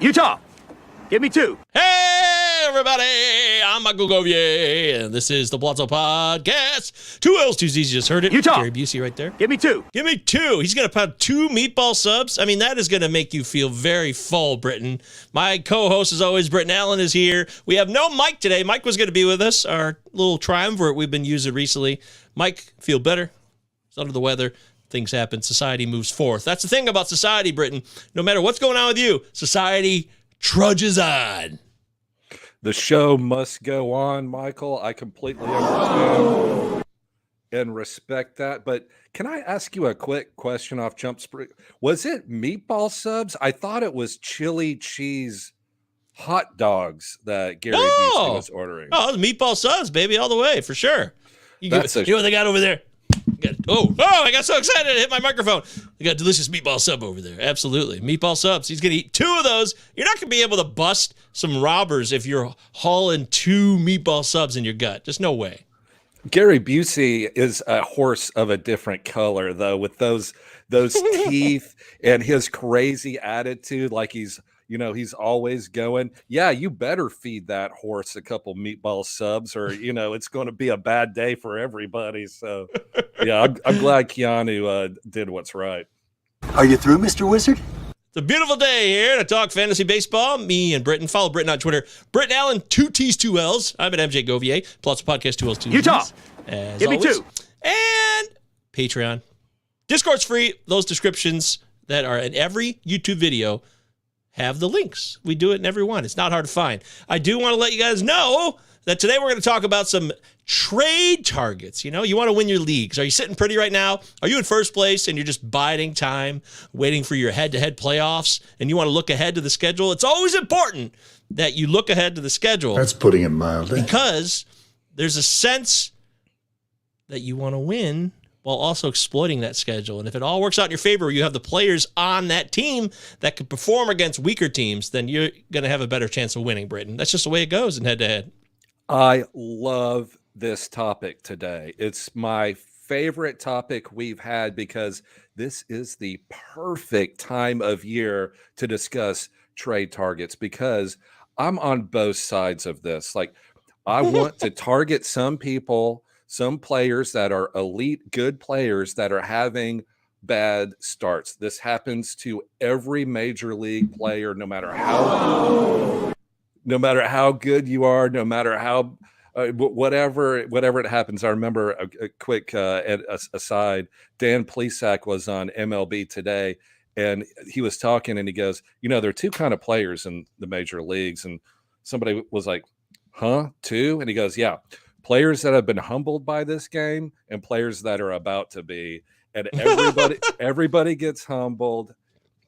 Utah, give me 2. Hey, everybody, I'm Mikey Govier, and this is the Pallazzo Podcast. 2 L's, 2 Z's, you just heard it. Utah, Gary Busey right there. Give me 2. Give me 2. He's going to pound 2 meatball subs. I mean, that is going to make you feel very full, Britton. My co-host, as always, Britton Allan, is here. We have no Mike today. Mike was going to be with us, our little triumvirate we've been using recently. Mike, feel better? He's under the weather. Things happen. Society moves forth. That's the thing about society, Britton. No matter what's going on with you, society trudges on. The show must go on, Michael. I completely understand and respect that. But can I ask you a quick question off Jump Spree? Was it meatball subs? I thought it was chili cheese hot dogs that Gary Busey was ordering. Oh, it was meatball subs, baby, all the way, for sure. You know what they got over there? I got so excited I hit my microphone. They got delicious meatball sub over there. Absolutely. Meatball subs. He's going to eat 2 of those. You're not going to be able to bust some robbers if you're hauling 2 meatball subs in your gut. Just no way. Gary Busey is a horse of a different color, though, with those teeth and his crazy attitude, like he's always going, yeah, you better feed that horse a couple meatball subs or, it's going to be a bad day for everybody. So, yeah, I'm glad Keanu did what's right. Are you through, Mr. Wizard? It's a beautiful day here to talk fantasy baseball. Me and Britton. Follow Britton on Twitter. Britton Allan, 2 T's, 2 L's. I'm at MJ Govier. Plus Podcast, 2 L's, 2 Z's. Utah, give me 2. And Patreon. Discord's free. Those descriptions that are in every YouTube video have the links. We do it in every one. It's not hard to find. I do want to let you guys know that today we're going to talk about some trade targets. You want to win your leagues. Are you sitting pretty right now? Are you in first place and you're just biding time, waiting for your head-to-head playoffs, and you want to look ahead to the schedule? It's always important that you look ahead to the schedule. That's putting it mildly. Because there's a sense that you want to win while also exploiting that schedule. And if it all works out in your favor, you have the players on that team that can perform against weaker teams, then you're going to have a better chance of winning, Britton. That's just the way it goes in head-to-head. I love this topic today. It's my favorite topic we've had because this is the perfect time of year to discuss trade targets because I'm on both sides of this. Like, I want to target some people, some players that are elite, good players that are having bad starts. This happens to every major league player, no matter how good you are, no matter how whatever it happens. I remember a quick aside. Dan Plesac was on MLB Today, and he was talking, and he goes, there are 2 kind of players in the major leagues, and somebody was like, "Huh, 2?" And he goes, "Yeah." Players that have been humbled by this game and players that are about to be, and everybody gets humbled.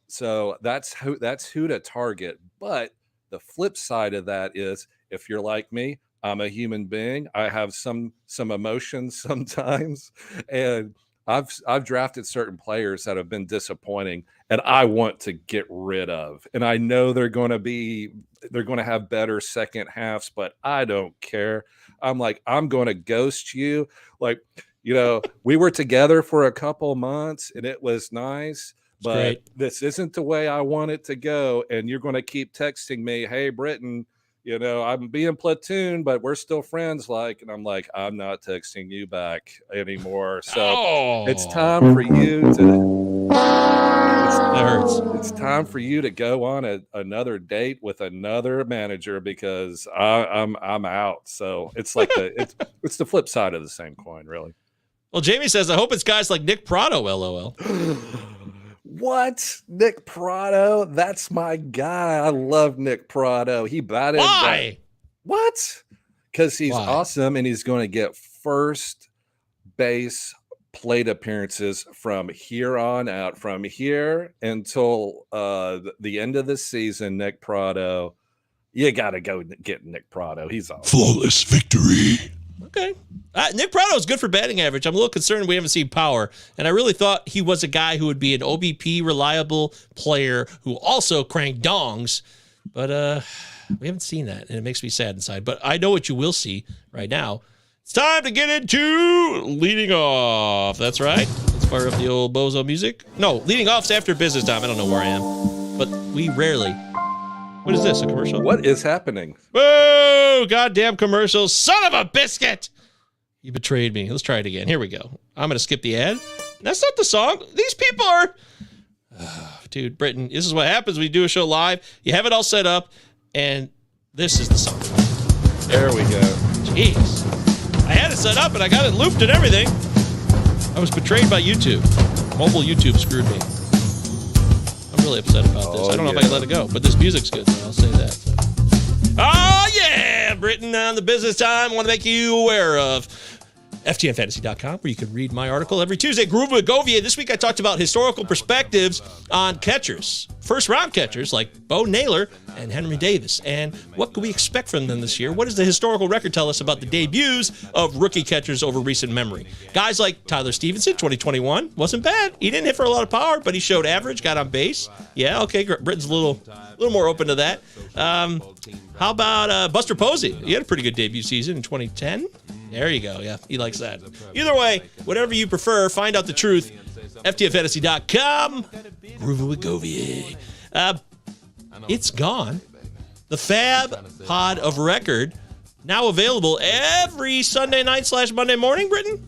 So that's who to target. But the flip side of that is, if you're like me, I'm a human being. I have some emotions sometimes, and I've drafted certain players that have been disappointing, and I want to get rid of. And I know they're going to have better second halves, but I don't care. I'm like, I'm going to ghost you. Like, we were together for a couple months, and it was nice, but this isn't the way I want it to go. And you're going to keep texting me, "Hey, Britton, I'm being platoon, but we're still friends." And I'm like, I'm not texting you back anymore. So it's time for you to. That hurts. It's time for you to go on another date with another manager because I'm out. So it's like it's the flip side of the same coin, really. Well, Jamie says, I hope it's guys like Nick Pratto, LOL. What? Nick Pratto? That's my guy. I love Nick Pratto. He batted. Why? What? Because he's awesome, and he's going to get first base plate appearances from here on out, from here until the end of the season. Nick Pratto, you got to go get Nick Pratto. He's awesome. Flawless victory. Okay. Nick Pratto is good for batting average. I'm a little concerned we haven't seen power, and I really thought he was a guy who would be an OBP reliable player who also cranked dongs, but we haven't seen that, and it makes me sad inside. But I know what you will see right now. It's time to get into leading off. That's right. Let's fire up the old bozo music. No, leading off's after business time. I don't know where I am, but we rarely What is this, a commercial? What is happening? Whoa, goddamn commercial. Son of a biscuit. You betrayed me. Let's try it again. Here we go. I'm going to skip the ad. That's not the song. These people are... dude, Britton, this is what happens when you do a show live. You have it all set up, and this is the song. There we go. Jeez. I had it set up, and I got it looped and everything. I was betrayed by YouTube. Mobile YouTube screwed me. I'm really upset about this. I don't know if I can let it go, but this music's good, so I'll say that. So. Oh, yeah! Britton on the business time. I want to make you aware of FTNFantasy.com, where you can read my article every Tuesday. Groove with Govier. This week I talked about historical perspectives on catchers. First-round catchers like Bo Naylor and Henry Davis. And what can we expect from them this year? What does the historical record tell us about the debuts of rookie catchers over recent memory? Guys like Tyler Stevenson, 2021, wasn't bad. He didn't hit for a lot of power, but he showed average, got on base. Yeah, okay, Britton's a little more open to that. How about Buster Posey? He had a pretty good debut season in 2010. There you go. Yeah, he likes that. Either way, whatever you prefer, find out the truth. FTNFantasy.com. Grooving with Govier. It's gone. The Fab Pod of Record, now available every Sunday night / Monday morning, Britton?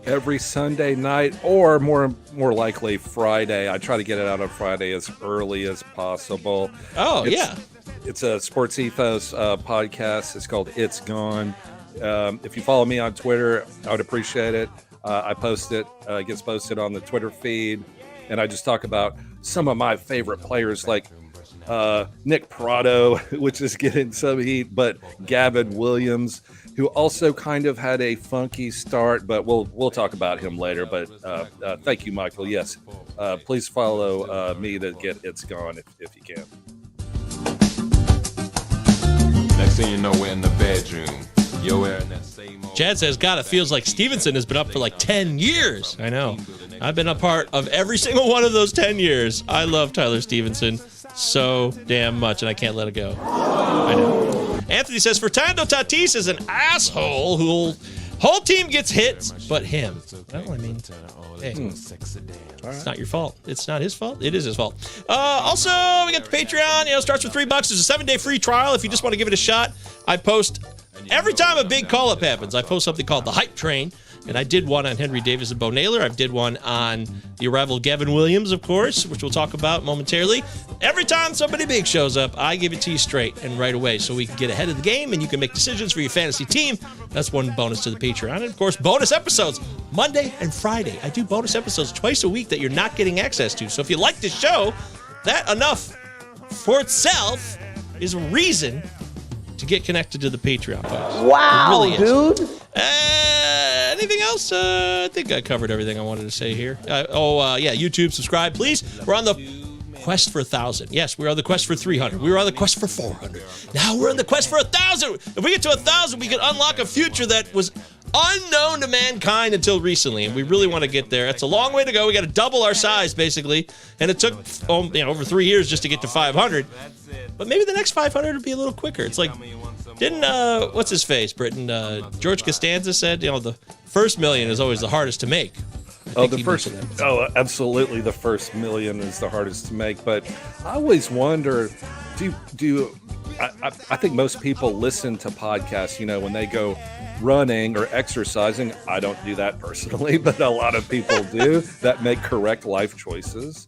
Every Sunday night, or more likely Friday. I try to get it out on Friday as early as possible. Oh, yeah. It's a Sports Ethos podcast. It's called It's Gone. If you follow me on Twitter, I would appreciate it. I post it. It gets posted on the Twitter feed. And I just talk about some of my favorite players like Nick Prado, which is getting some heat, but Gavin Williams, who also kind of had a funky start, but we'll talk about him later. But thank you, Michael. Yes, please follow me to get It's Gone if you can. Next thing you know, we're in the bedroom. Chad says, God, it feels like Stevenson has been up for like 10 years. I know. I've been a part of every single one of those 10 years. I love Tyler Stevenson so damn much, and I can't let it go. I know. Anthony says, Fernando Tatis is an asshole whole team gets hit, but him. Well, I mean, hey, it's not your fault. It's not his fault. It is his fault. Also, we got the Patreon. Starts with $3. There's a 7-day free trial if you just want to give it a shot. I post every time a big call-up happens. I post something called the Hype Train, and I did one on Henry Davis and Bo Naylor. I did one on the arrival of Gavin Williams, of course, which we'll talk about momentarily. Every time somebody big shows up, I give it to you straight and right away so we can get ahead of the game and you can make decisions for your fantasy team. That's one bonus to the Patreon. And, of course, bonus episodes Monday and Friday. I do bonus episodes twice a week that you're not getting access to. So if you like this show, that enough for itself is a reason to get connected to the Patreon, folks. Wow, it really dude. Anything else? I think I covered everything I wanted to say here. Yeah, YouTube, subscribe, please. We're on the quest for 1,000. Yes, we're on the quest for 300. We were on the quest for 400. Now we're on the quest for 1,000. If we get to 1,000, we can unlock a future that was unknown to mankind until recently, and we really want to get there. It's a long way to go. We got to double our size, basically, and it took over 3 years just to get to 500. But maybe the next 500 would be a little quicker. It's like, didn't what's his face, Britton? George Costanza said, the first million is always the hardest to make. Absolutely, the first million is the hardest to make. But I always wonder, I think most people listen to podcasts, when they go running or exercising. I don't do that personally, but a lot of people do that make correct life choices.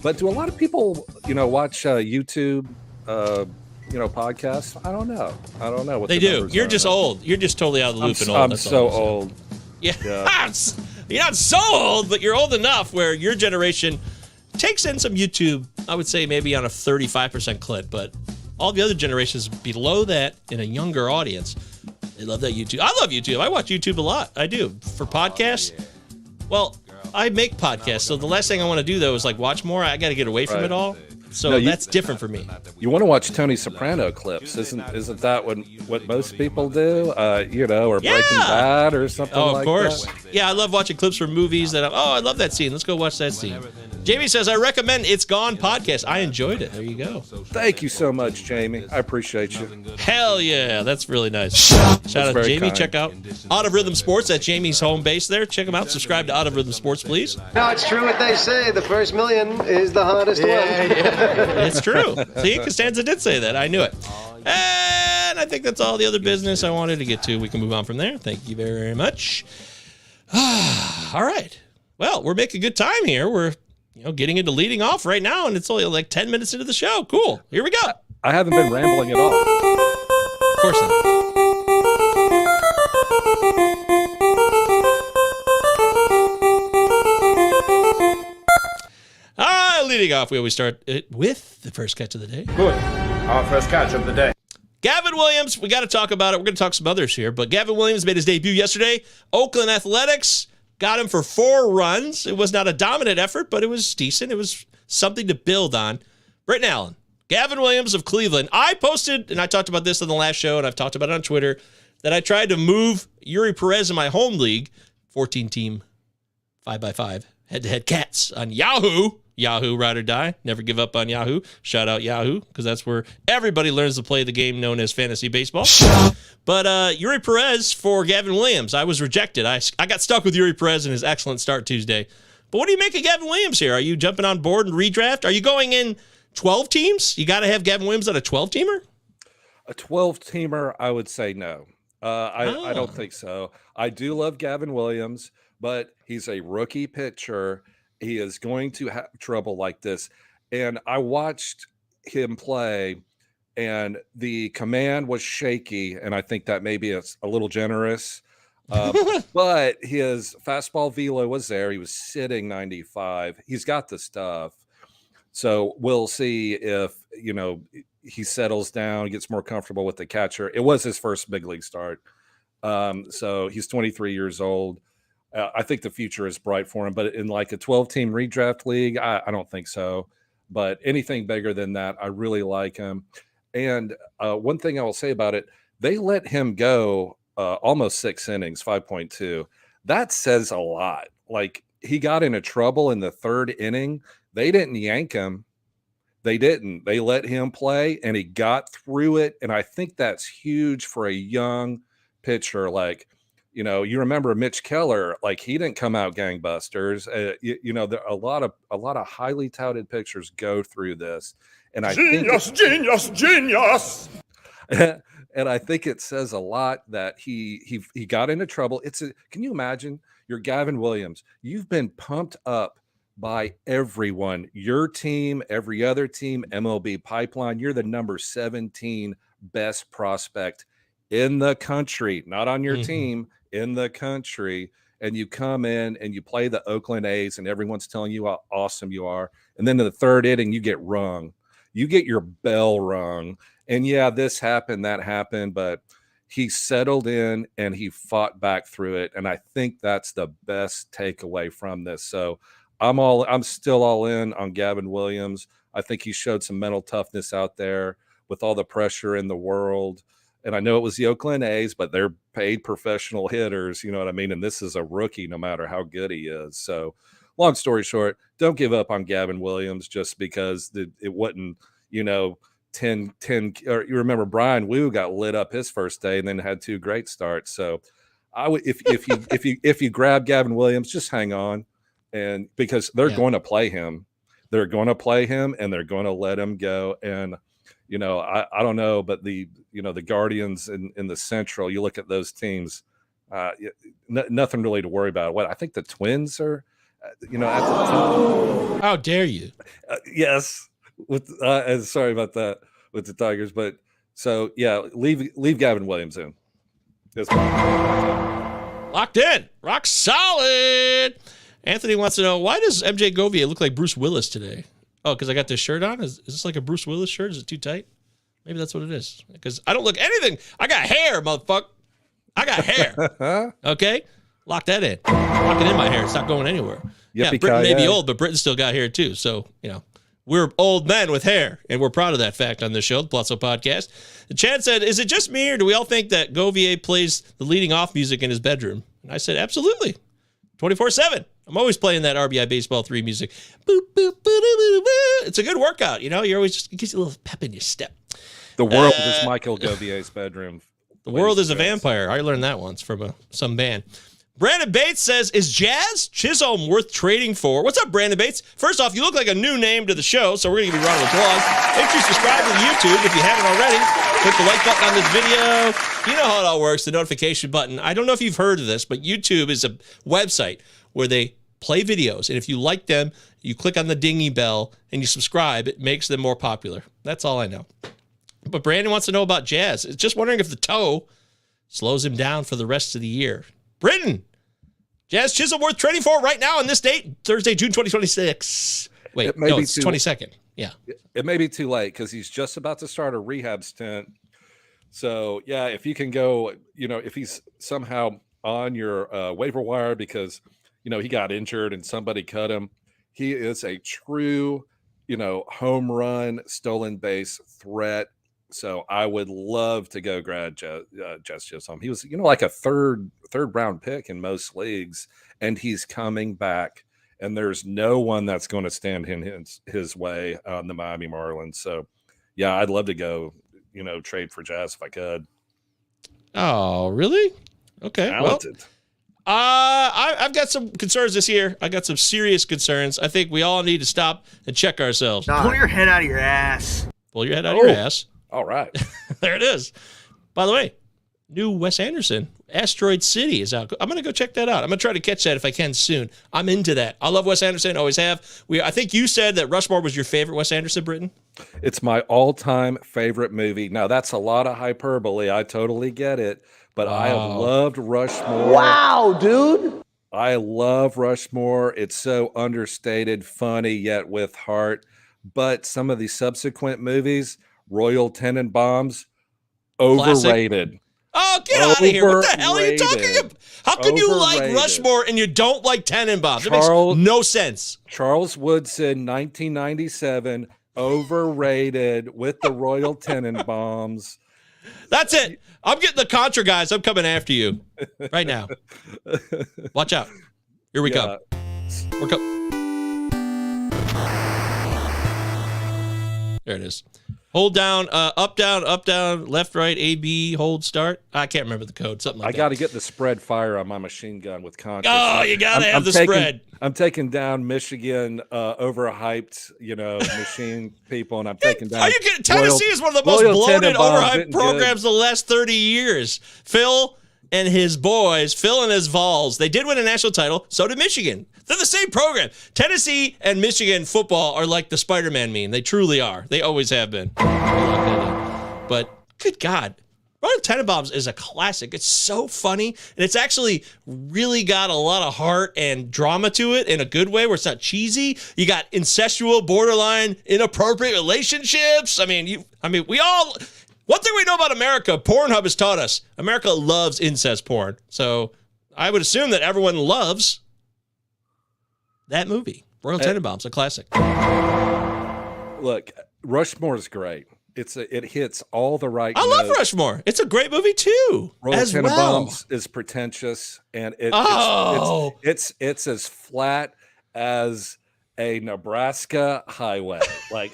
But do a lot of people, watch YouTube, podcasts? I don't know what they do. You're just old. You're just totally out of the loop and old. I'm so old. Yeah. You're not so old, but you're old enough where your generation takes in some YouTube, I would say maybe on a 35% clip, but all the other generations below that in a younger audience, they love that YouTube. I love YouTube. I watch YouTube a lot. I do. For podcasts, well, I make podcasts, so the last thing I want to do, though, is like watch more. I got to get away from it all. So that's different for me. You want to watch Tony Soprano clips, isn't that what most people do? Or Breaking Bad or something like that. Oh, of course. Yeah, I love watching clips from movies that I love that scene. Let's go watch that scene. Jamie says, I recommend It's Gone podcast. I enjoyed it. There you go. Thank you so much, Jamie. I appreciate you. Hell yeah. That's really nice. Shout out to Jamie. kind. Check out Out of Rhythm Sports at Jamie's home base there. Check them out. Subscribe to Out of Rhythm Sports, please. No, it's true what they say. The first million is the hardest one. It's true. See, Costanza did say that. I knew it. And I think that's all the other business I wanted to get to. We can move on from there. Thank you very much. All right. Well, we're making good time here. We're getting into leading off right now, and it's only like 10 minutes into the show. Cool. Here we go. I haven't been rambling at all. Of course not. All right, leading off, we always start it with the first catch of the day. Good. Our first catch of the day. Gavin Williams, we got to talk about it. We're going to talk some others here, but Gavin Williams made his debut yesterday. Oakland Athletics got him for 4 runs. It was not a dominant effort, but it was decent. It was something to build on. Britton Allan, Gavin Williams of Cleveland. I posted, and I talked about this on the last show, and I've talked about it on Twitter, that I tried to move Eury Perez in my home league, 14-team, 5x5, head-to-head cats on Yahoo. Yahoo, ride or die. Never give up on Yahoo. Shout out Yahoo, because that's where everybody learns to play the game known as fantasy baseball. But Eury Perez for Gavin Williams. I was rejected. I got stuck with Eury Perez in his excellent start Tuesday. But what do you make of Gavin Williams here? Are you jumping on board and redraft? Are you going in 12 teams? You got to have Gavin Williams on a 12-teamer? A 12-teamer, I would say no. I don't think so. I do love Gavin Williams, but he's a rookie pitcher. He is going to have trouble like this. And I watched him play, and the command was shaky, and I think that maybe it's a little generous. But his fastball velo was there. He was sitting 95. He's got the stuff. So we'll see if, he settles down, gets more comfortable with the catcher. It was his first big league start. So he's 23 years old. I think the future is bright for him, but in like a 12-team redraft league, I don't think so. But anything bigger than that, I really like him. And one thing I will say about it, they let him go almost 6 innings, 5.2. That says a lot. Like, he got into trouble in the 3rd inning. They didn't yank him. They didn't. They let him play, and he got through it. And I think that's huge for a young pitcher. Like, you remember Mitch Keller, like, he didn't come out gangbusters. There a lot of highly touted pitchers go through this, and I think genius. And I think it says a lot that he got into trouble. Can you imagine? You're Gavin Williams. You've been pumped up by everyone, your team, every other team, MLB Pipeline. You're the number 17 best prospect in the country, not on your team, in the country. And you come in and you play the Oakland A's, and everyone's telling you how awesome you are. And then in the 3rd inning, you get rung. You get your bell rung. And yeah, this happened, that happened, but he settled in and he fought back through it. And I think that's the best takeaway from this. So I'm still all in on Gavin Williams. I think he showed some mental toughness out there with all the pressure in the world. And I know it was the Oakland A's, but they're paid professional hitters, you know what I mean? And this is a rookie, no matter how good he is. So long story short, don't give up on Gavin Williams just because it wasn't, 10, or you remember Brian Wu got lit up his first day and then had 2 great starts. So I would, if you grab Gavin Williams, just hang on, and because they're going to play him, and they're going to let him go. And I don't know, but the Guardians in the Central, you look at those teams, nothing really to worry about. I think the Twins are, at the top. How dare you? Yes. Sorry about that with the Tigers, but so yeah, leave Gavin Williams in. Locked in, rock solid. Anthony wants to know, why does MJ Govier look like Bruce Willis today? Oh, because I got this shirt on. Is this like a Bruce Willis shirt? Is it too tight? Maybe that's what it is. Because I don't look anything. I got hair, motherfucker. I got hair. Okay, lock that in. Lock it in my hair. It's not going anywhere. Yeah, Britton may be old, but Britton still got hair too. So we're old men with hair, and we're proud of that fact on this show, the Pallazzo Podcast. And Chad said, is it just me, or do we all think that Govier plays the leading off music in his bedroom? And I said, absolutely. 24/7. I'm always playing that RBI Baseball 3 music. Boop, boop, boop, boop, boop, boop. It's a good workout, you know? You're always just, it gives you a little pep in your step. The world is Michael Govier's bedroom. The world is a vampire. I learned that once from some band. Brandon Bates says, is Jazz Chisholm worth trading for? What's up, Brandon Bates? First off, you look like a new name to the show, so we're going to give you a round of applause. Make sure you subscribe to the YouTube if you haven't already. Click the like button on this video. You know how it all works, the notification button. I don't know if you've heard of this, but YouTube is a website where they play videos, and if you like them, you click on the dingy bell and you subscribe. It makes them more popular. That's all I know. But Brandon wants to know about Jazz. It's just wondering if the toe slows him down for the rest of the year. Britton, Jazz Chisholm worth trading for right now on this date, Thursday, June 2026. Wait, no, it's 22nd. Yeah. It may be too late because he's just about to start a rehab stint. So, yeah, if you can go, you know, if he's somehow on your waiver wire because, you know, he got injured and somebody cut him, he is a true, you know, home run, stolen base threat. So I would love to go grab Jazz Chisholm. He was, you know, like a third round pick in most leagues, and he's coming back. And there's no one that's going to stand in his way on the Miami Marlins. So, yeah, I'd love to go, you know, trade for Jazz if I could. Oh, really? Okay. Talented. Well, I've got some concerns this year. I got some serious concerns. I think we all need to stop and check ourselves. Pull your head out of your ass. Pull your head out of your ass. All right. There it is. By the way, new Wes Anderson, Asteroid City is out. I'm going to go check that out. I'm going to try to catch that if I can soon. I'm into that. I love Wes Anderson. Always have. I think you said that Rushmore was your favorite Wes Anderson, Britton? It's my all-time favorite movie. Now, that's a lot of hyperbole. I totally get it. But I have loved Rushmore. Wow, dude. I love Rushmore. It's so understated, funny, yet with heart. But some of the subsequent movies, Royal Tenenbaums, overrated. Classic. Oh, get out of here. What the hell are you talking about? How can you like Rushmore and you don't like Tenenbaums? It makes no sense. Charles Woodson, 1997, overrated with the Royal Tenenbaums. That's it. I'm getting the Contra guys. I'm coming after you right now. Watch out. Here we come. We're There it is. Hold down, up, down, left, right, A, B, hold, start. I can't remember the code, something like that. I got to get the spread fire on my machine gun with Contra. Oh, you got to have the spread. I'm taking down Michigan overhyped, you know, machine people, and I'm taking down. Tennessee is one of the most bloated, overhyped programs of the last 30 years. Phil and his boys, Phil and his Vols, they did win a national title. So did Michigan. They're the same program. Tennessee and Michigan football are like the Spider-Man meme. They truly are. They always have been. But good God. Royal Tenenbaums is a classic. It's so funny, and it's actually really got a lot of heart and drama to it in a good way where it's not cheesy. You got incestual, borderline, inappropriate relationships. I mean, we all... One thing we know about America, Pornhub has taught us, America loves incest porn. So I would assume that everyone loves that movie. Royal Tenenbaums, a classic. Look, Rushmore is great. It hits all the right notes. I love Rushmore. It's a great movie too. Royal Tenenbaums is pretentious, and it's as flat as a Nebraska highway. Like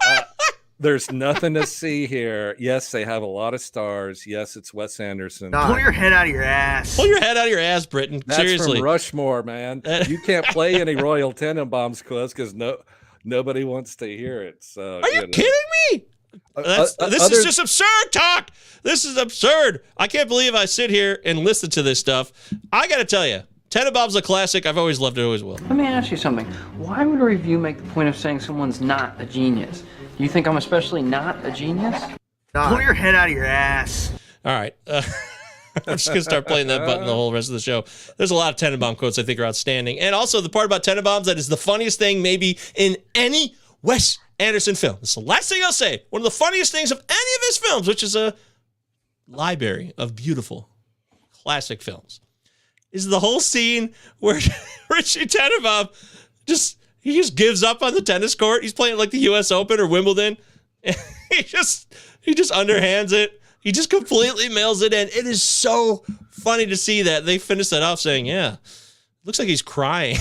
there's nothing to see here. Yes, they have a lot of stars. Yes, it's Wes Anderson. Pull your head out of your ass. Pull your head out of your ass, Britton. That's seriously. From Rushmore, man. You can't play any Royal Tenenbaums clips because nobody wants to hear it. So are you kidding me? This is just absurd talk. This is absurd. I can't believe I sit here and listen to this stuff. I got to tell you, Tenenbaums a classic. I've always loved it, always will. Let me ask you something. Why would a review make the point of saying someone's not a genius? Do you think I'm especially not a genius? Pull your head out of your ass. All right. I'm just going to start playing that button the whole rest of the show. There's a lot of Tenenbaum quotes I think are outstanding. And also the part about Tenenbaums that is the funniest thing maybe in any Wes Anderson film. It's the last thing I'll say. One of the funniest things of any of his films, which is a library of beautiful classic films, is the whole scene where Richie Tenenbaum just gives up on the tennis court. He's playing like the U.S. Open or Wimbledon. And he just underhands it. He just completely mails it in. It is so funny to see that. They finished that off saying, yeah, looks like he's crying.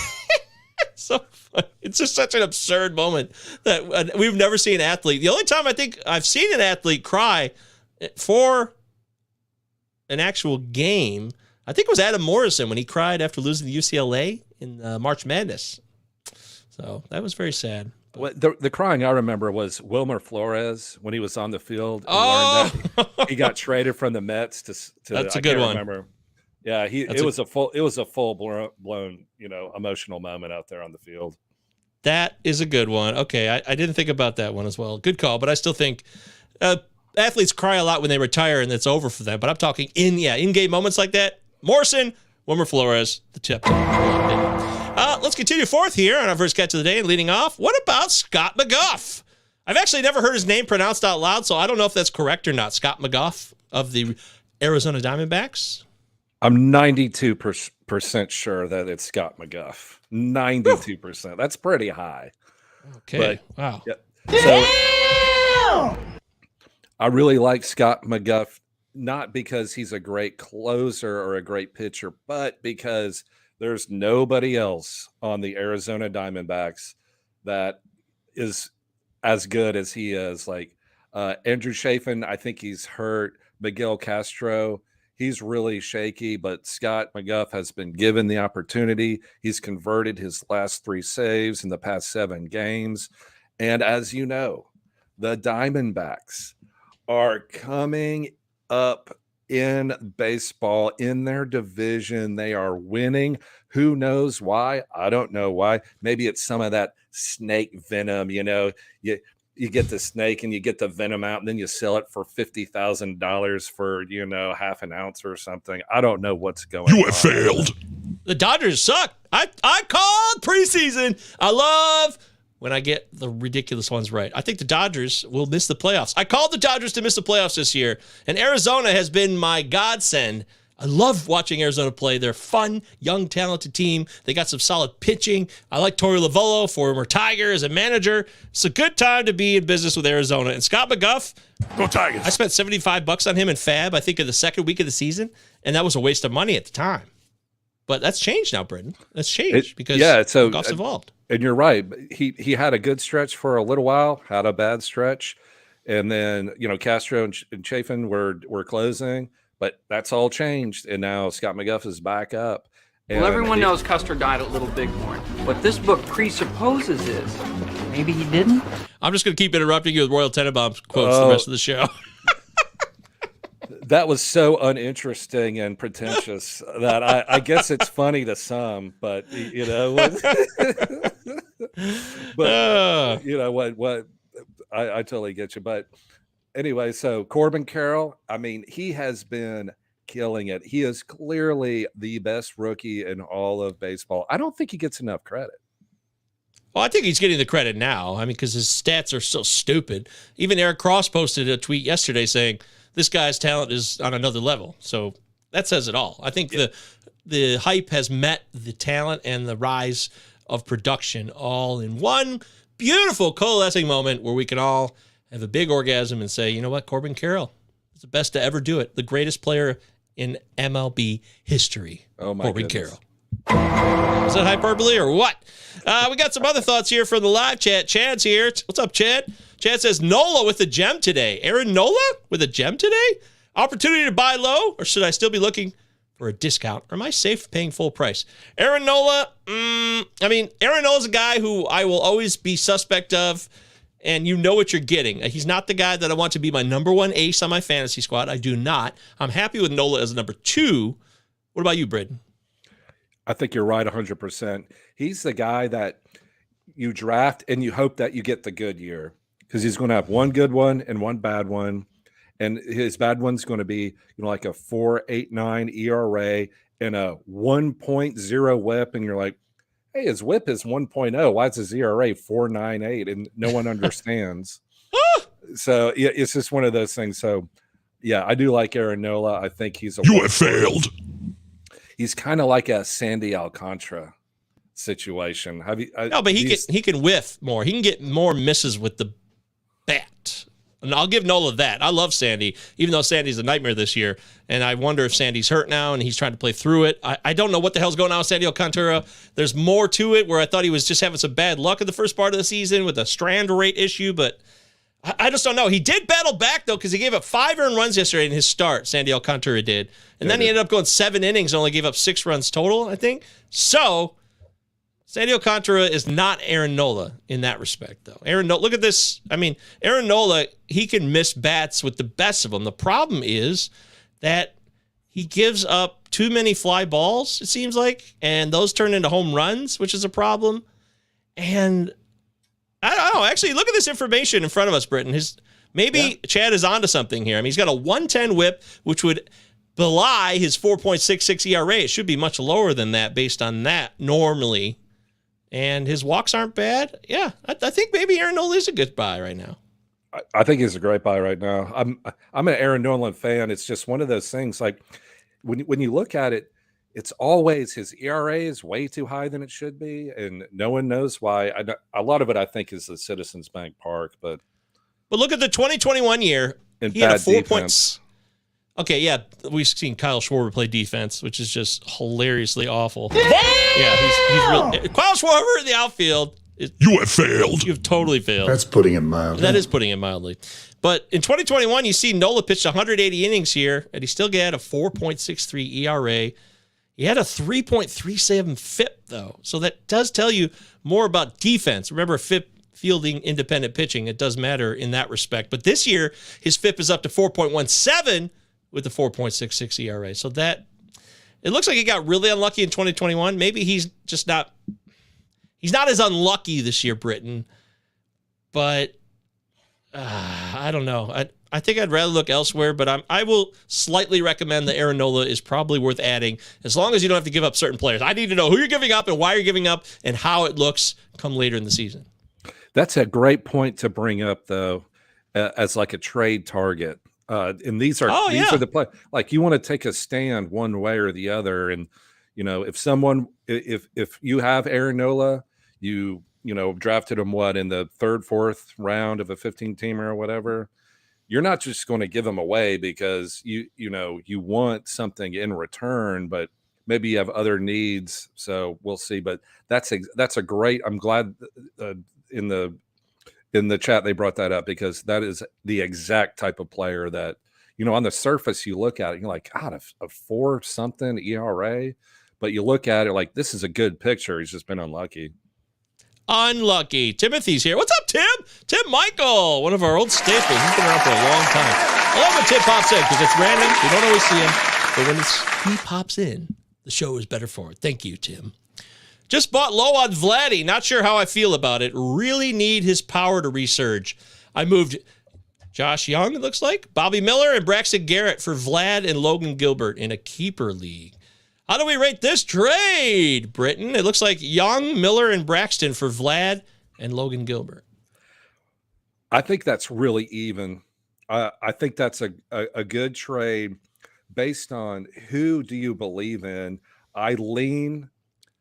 So funny. It's just such an absurd moment that we've never seen an athlete. The only time I think I've seen an athlete cry for an actual game, I think it was Adam Morrison when he cried after losing to UCLA in March Madness. So that was very sad. What the crying I remember was Wilmer Flores when he was on the field. And learned that he got traded from the Mets to That's a good one. Remember. Yeah, it was a full blown emotional moment out there on the field. That is a good one. Okay, I didn't think about that one as well. Good call, but I still think athletes cry a lot when they retire and it's over for them. But I'm talking in-game moments like that. Morrison, Wilmer Flores, the tip. Let's continue forth here on our first catch of the day and leading off. What about Scott McGough? I've actually never heard his name pronounced out loud, so I don't know if that's correct or not. Scott McGough of the Arizona Diamondbacks. I'm 92% sure that it's Scott McGough. 92%. That's pretty high. Okay. Wow. Yeah. So I really like Scott McGough, not because he's a great closer or a great pitcher, but because there's nobody else on the Arizona Diamondbacks that is as good as he is. Like Andrew Chafin, I think he's hurt. Miguel Castro, he's really shaky, but Scott McGough has been given the opportunity. He's converted his last 3 saves in the past 7 games. And as you know, the Diamondbacks are coming up in baseball in their division. They are winning. Who knows why? I don't know why. Maybe it's some of that snake venom. You get the snake and you get the venom out and then you sell it for $50,000 for, half an ounce or something. I don't know what's going on. You have failed. The Dodgers suck. I called preseason. I love when I get the ridiculous ones right. I think the Dodgers will miss the playoffs. I called the Dodgers to miss the playoffs this year, and Arizona has been my godsend. I love watching Arizona play. They're a fun, young, talented team. They got some solid pitching. I like Torey Lovullo, former Tiger, as a manager. It's a good time to be in business with Arizona. And Scott McGough, Go Tigers. I spent $75 on him in Fab, I think, in the second week of the season, and that was a waste of money at the time. But that's changed now, Britton. That's changed because McGough's involved. And you're right. He had a good stretch for a little while, had a bad stretch, and then Castro and Chafin were closing. But that's all changed, and now Scott McGough is back up. Well, everyone knows Custer died at Little Bighorn. What this book presupposes is maybe he didn't. I'm just going to keep interrupting you with Royal Tenenbaums quotes the rest of the show. That was so uninteresting and pretentious that I guess it's funny to some, but what I totally get you. But anyway, so Corbin Carroll, I mean, he has been killing it. He is clearly the best rookie in all of baseball. I don't think he gets enough credit. Well, I think he's getting the credit now. I mean, because his stats are so stupid. Even Eric Cross posted a tweet yesterday saying this guy's talent is on another level. So that says it all. I think the hype has met the talent and the rise of production all in one beautiful coalescing moment where we can all have a big orgasm and say, you know what, Corbin Carroll is the best to ever do it. The greatest player in MLB history. Oh, my Corbin goodness. Carroll. Is that hyperbole or what? We got some other thoughts here from the live chat. Chad's here. What's up, Chad? Chad says, Nola with a gem today. Aaron Nola with a gem today? Opportunity to buy low, or should I still be looking for a discount? Or am I safe paying full price? Aaron Nola, Aaron Nola's a guy who I will always be suspect of, and you know what you're getting. He's not the guy that I want to be my number 1 ace on my fantasy squad. I do not. I'm happy with Nola as a number 2. What about you, Britton? I think you're right 100%. He's the guy that you draft and you hope that you get the good year because he's going to have one good one and one bad one. And his bad one's going to be like a 4.89 ERA and a 1.0 whip. And you're like, hey, his whip is 1.0. Why is his ERA 4.98? And no one understands. So yeah, it's just one of those things. So yeah, I do like Aaron Nola. I think he's You have failed. He's kind of like a Sandy Alcantara situation. No, but he can whiff more. He can get more misses with the bat. And I'll give Nola that. I love Sandy, even though Sandy's a nightmare this year. And I wonder if Sandy's hurt now and he's trying to play through it. I don't know what the hell's going on with Sandy Alcantara. There's more to it where I thought he was just having some bad luck in the first part of the season with a strand rate issue, but I just don't know. He did battle back, though, because he gave up 5 earned runs yesterday in his start, Sandy Alcantara did. And then he ended up going 7 innings and only gave up 6 runs total, I think. So Sandy Alcantara is not Aaron Nola in that respect, though. Aaron Nola, look at this. I mean, Aaron Nola, he can miss bats with the best of them. The problem is that he gives up too many fly balls, it seems like, and those turn into home runs, which is a problem. And I don't know. Actually, look at this information in front of us, Britton. Maybe Chad is onto something here. I mean, he's got a 110 whip, which would belie his 4.66 ERA. It should be much lower than that based on that normally. And his walks aren't bad. Yeah, I think maybe Aaron Nola is a good buy right now. I think he's a great buy right now. I'm an Aaron Nola fan. It's just one of those things. Like when you look at it, it's always his ERA is way too high than it should be, and no one knows why. A lot of it, I think, is the Citizens Bank Park. But look at the 2021 year. And he had a 4 defense. points. Okay, yeah, we've seen Kyle Schwarber play defense, which is just hilariously awful. Yeah, he's really Kyle Schwarber in the outfield. You have failed. You've totally failed. That's putting it mildly. That is putting it mildly. But in 2021, you see Nola pitched 180 innings here, and he still had a 4.63 ERA. He had a 3.37 FIP, though. So that does tell you more about defense. Remember, FIP, fielding independent pitching, it does matter in that respect. But this year, his FIP is up to 4.17 with the 4.66 ERA. So that, it looks like he got really unlucky in 2021. Maybe he's just not, he's not as unlucky this year, Britton. But I don't know. I think I'd rather look elsewhere, but I will slightly recommend that Aaron Nola is probably worth adding as long as you don't have to give up certain players. I need to know who you're giving up and why you're giving up and how it looks come later in the season. That's a great point to bring up, though, as like a trade target. And these are the play. Like you want to take a stand one way or the other, and if you have Aaron Nola, you drafted him in the 3rd, 4th round of a 15-teamer or whatever. You're not just going to give them away because you want something in return, but maybe you have other needs. So we'll see. But that's a great. I'm glad in the chat they brought that up because that is the exact type of player that on the surface you look at it, you're like, God, a 4-something ERA, but you look at it like this is a good picture. He's just been unlucky. Unlucky. Timothy's here. What's up, Tim? Tim Michael, one of our old staples. He's been around for a long time. I love when Tim pops in because it's random. We don't always see him. But when he pops in, the show is better for it. Thank you, Tim. Just bought low on Vladdy. Not sure how I feel about it. Really need his power to resurge. I moved Josh Young, it looks like, Bobby Miller, and Braxton Garrett for Vlad and Logan Gilbert in a keeper league. How do we rate this trade, Britton? It looks like Young, Miller, and Braxton for Vlad and Logan Gilbert. I think that's really even. I think that's a good trade based on who do you believe in. I lean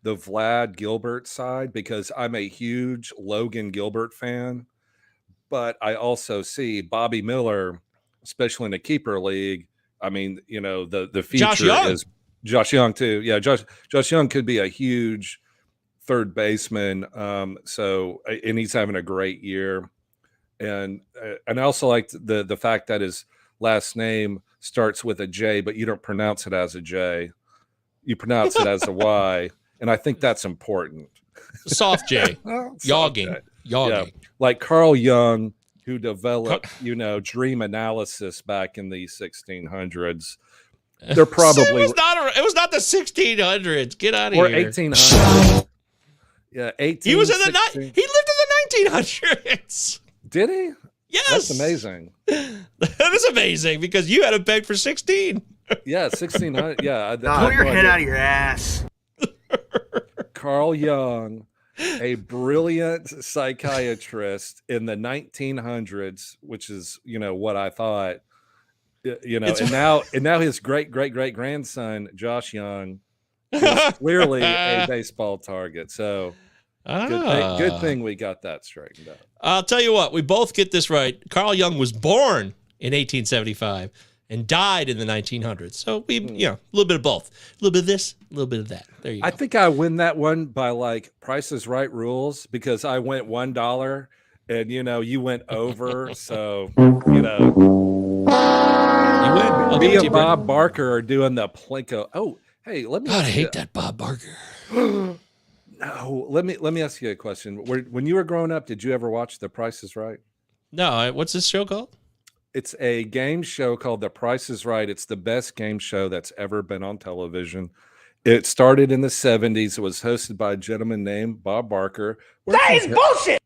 the Vlad Gilbert side because I'm a huge Logan Gilbert fan, but I also see Bobby Miller, especially in a keeper league. I mean, the future is Josh Young too. Yeah, Josh Young could be a huge third baseman. And he's having a great year. And I also like the fact that his last name starts with a J, but you don't pronounce it as a J. You pronounce it as a Y. And I think that's important. Soft J. Yogging. Yeah. Like Carl Jung, who developed, dream analysis back in the 1600s. They're probably it was not the 1600s. Get out of or here. 1800s. Yeah, 18. He was in he lived in the 1900s. Did he? Yes. That's amazing. That is amazing because you had him pegged for 16. Yeah, 1600. Yeah. Pull your head out of your ass. Carl Jung, a brilliant psychiatrist in the 1900s, which is, what I thought. And now his great grandson Josh Young is clearly a baseball target. So Good thing we got that straightened out. I'll tell you what, we both get this right. Carl Jung was born in 1875 and died in the 1900s. So we, a little bit of both. A little bit of this, a little bit of that. There you go. I think I win that one by like Price is Right rules because I went $1 and you went over. So, you win. Me and Bob Barker are doing the Plinko. Oh, hey, let me. God, I hate that Bob Barker. No, let me ask you a question. When you were growing up, did you ever watch The Price is Right? No, what's this show called? It's a game show called The Price is Right. It's the best game show that's ever been on television. It started in the 70s. It was hosted by a gentleman named Bob Barker. That is bullshit!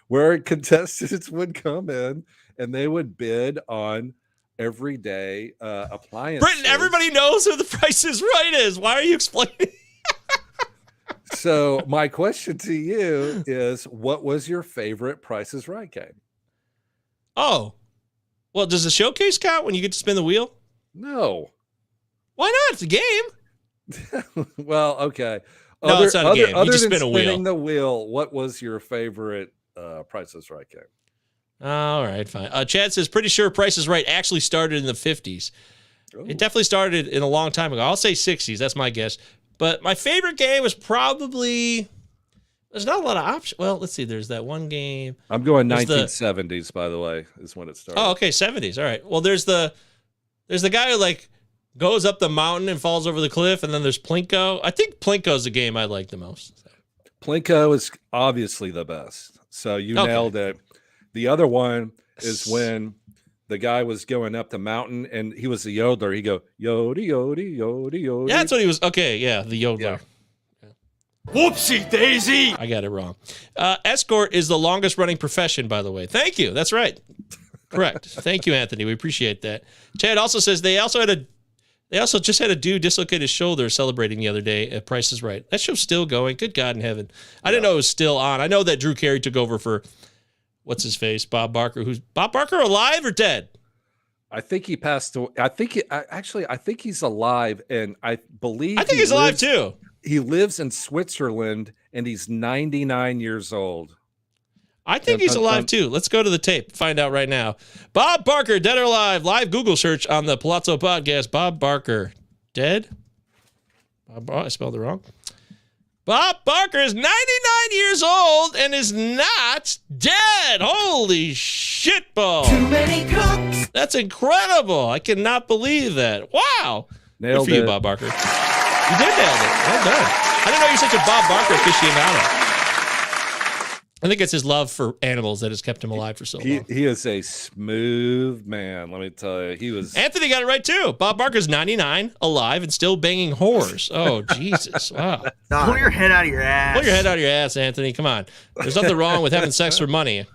Where contestants would come in and they would bid on everyday appliances. Britton, everybody knows who The Price is Right is. Why are you explaining? So my question to you is, what was your favorite Price is Right game? Oh, well, does the showcase count when you get to spin the wheel? No. Why not? It's a game. Well, okay. No, it's not a game. You Other just than spin a wheel. spinning the wheel, what was your favorite Price is Right game? All right, fine. Chad says, pretty sure Price is Right actually started in the 50s. Ooh. It definitely started in a long time ago. I'll say 60s. That's my guess. But my favorite game was probably... There's not a lot of options. Well, let's see. There's that one game. I'm going 1970s, by the way, is when it started. Oh, okay, 70s. All right. Well, there's the guy who like goes up the mountain and falls over the cliff, and then there's Plinko. I think Plinko's the game I like the most. Plinko is obviously the best. So you nailed it. The other one is when the guy was going up the mountain and he was the yodeler. He go, yodi, yodi, yodi, yodi. Yeah, that's what he was. Okay, yeah, the yodeler. Yeah. Whoopsie daisy! I got it wrong. Escort is the longest running profession, by the way. Thank you. That's right. Correct. Thank you, Anthony. We appreciate that. Chad also says they also just had a dude dislocate his shoulder celebrating the other day at Price is Right. That show's still going. Good God in heaven. I didn't know it was still on. I know that Drew Carey took over for what's his face? Bob Barker. Who's Bob Barker alive or dead? I think he passed away. I think he's alive, and I think he's alive too. He lives in Switzerland, and he's 99 years old. I think he's alive too. Let's go to the tape. Find out right now. Bob Barker, dead or alive? Live Google search on the Pallazzo podcast. Bob Barker, dead? I spelled it wrong. Bob Barker is 99 years old and is not dead. Holy shit ball. Too many cooks! That's incredible. I cannot believe that. Wow. Nailed Good for it. you, Bob Barker. You did nail it. Well done. I didn't know you're such a Bob Barker aficionado. I think it's his love for animals that has kept him alive for so long. He is a smooth man, let me tell you. He was. Anthony got it right too. Bob Barker's 99, alive, and still banging whores. Oh, Jesus. Wow. Pull your head out of your ass. Pull your head out of your ass, Anthony. Come on. There's nothing wrong with having sex for money.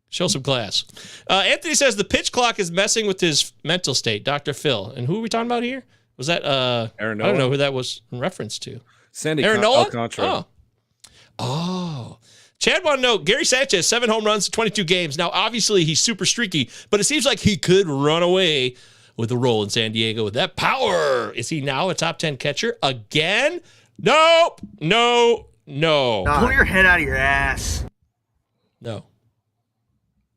Show some class. Anthony says the pitch clock is messing with his mental state. Dr. Phil. And who are we talking about here? Was that Aaron I don't Nola? know who that was in reference to. Sandy Aaron Nola? Alcantara. Oh. Chad want to know, Gary Sanchez, 7 home runs in 22 games. Now, obviously, he's super streaky, but it seems like he could run away with a role in San Diego with that power. Is he now a top 10 catcher again? Nope. No. Pull your head out of your ass. No.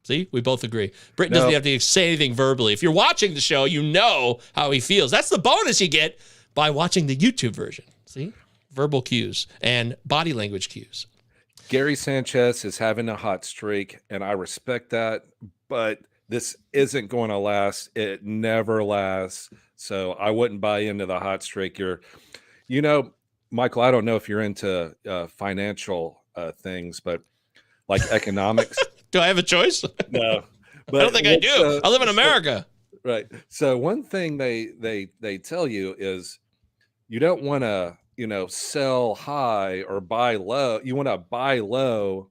See, we both agree. Britton doesn't have to say anything verbally. If you're watching the show, you know how he feels. That's the bonus you get by watching the YouTube version. See? Verbal cues and body language cues. Gary Sanchez is having a hot streak, and I respect that, but this isn't going to last. It never lasts. So I wouldn't buy into the hot streak. Michael, I don't know if you're into financial things, but like economics. Do I have a choice? No. But I don't think I do. I live in America. Right. So one thing they tell you is you don't want to, sell high or buy low. You want to buy low,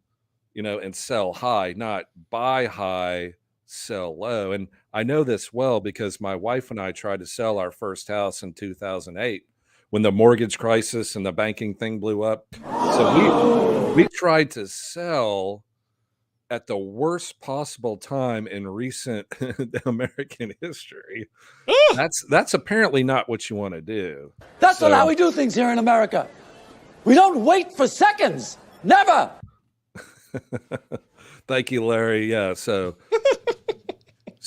and sell high, not buy high, sell low. And I know this well because my wife and I tried to sell our first house in 2008 when the mortgage crisis and the banking thing blew up. So we tried to sell at the worst possible time in recent American history. That's apparently not what you want to do. That's not how we do things here in America. We don't wait for seconds. Never! Thank you, Larry. Yeah, so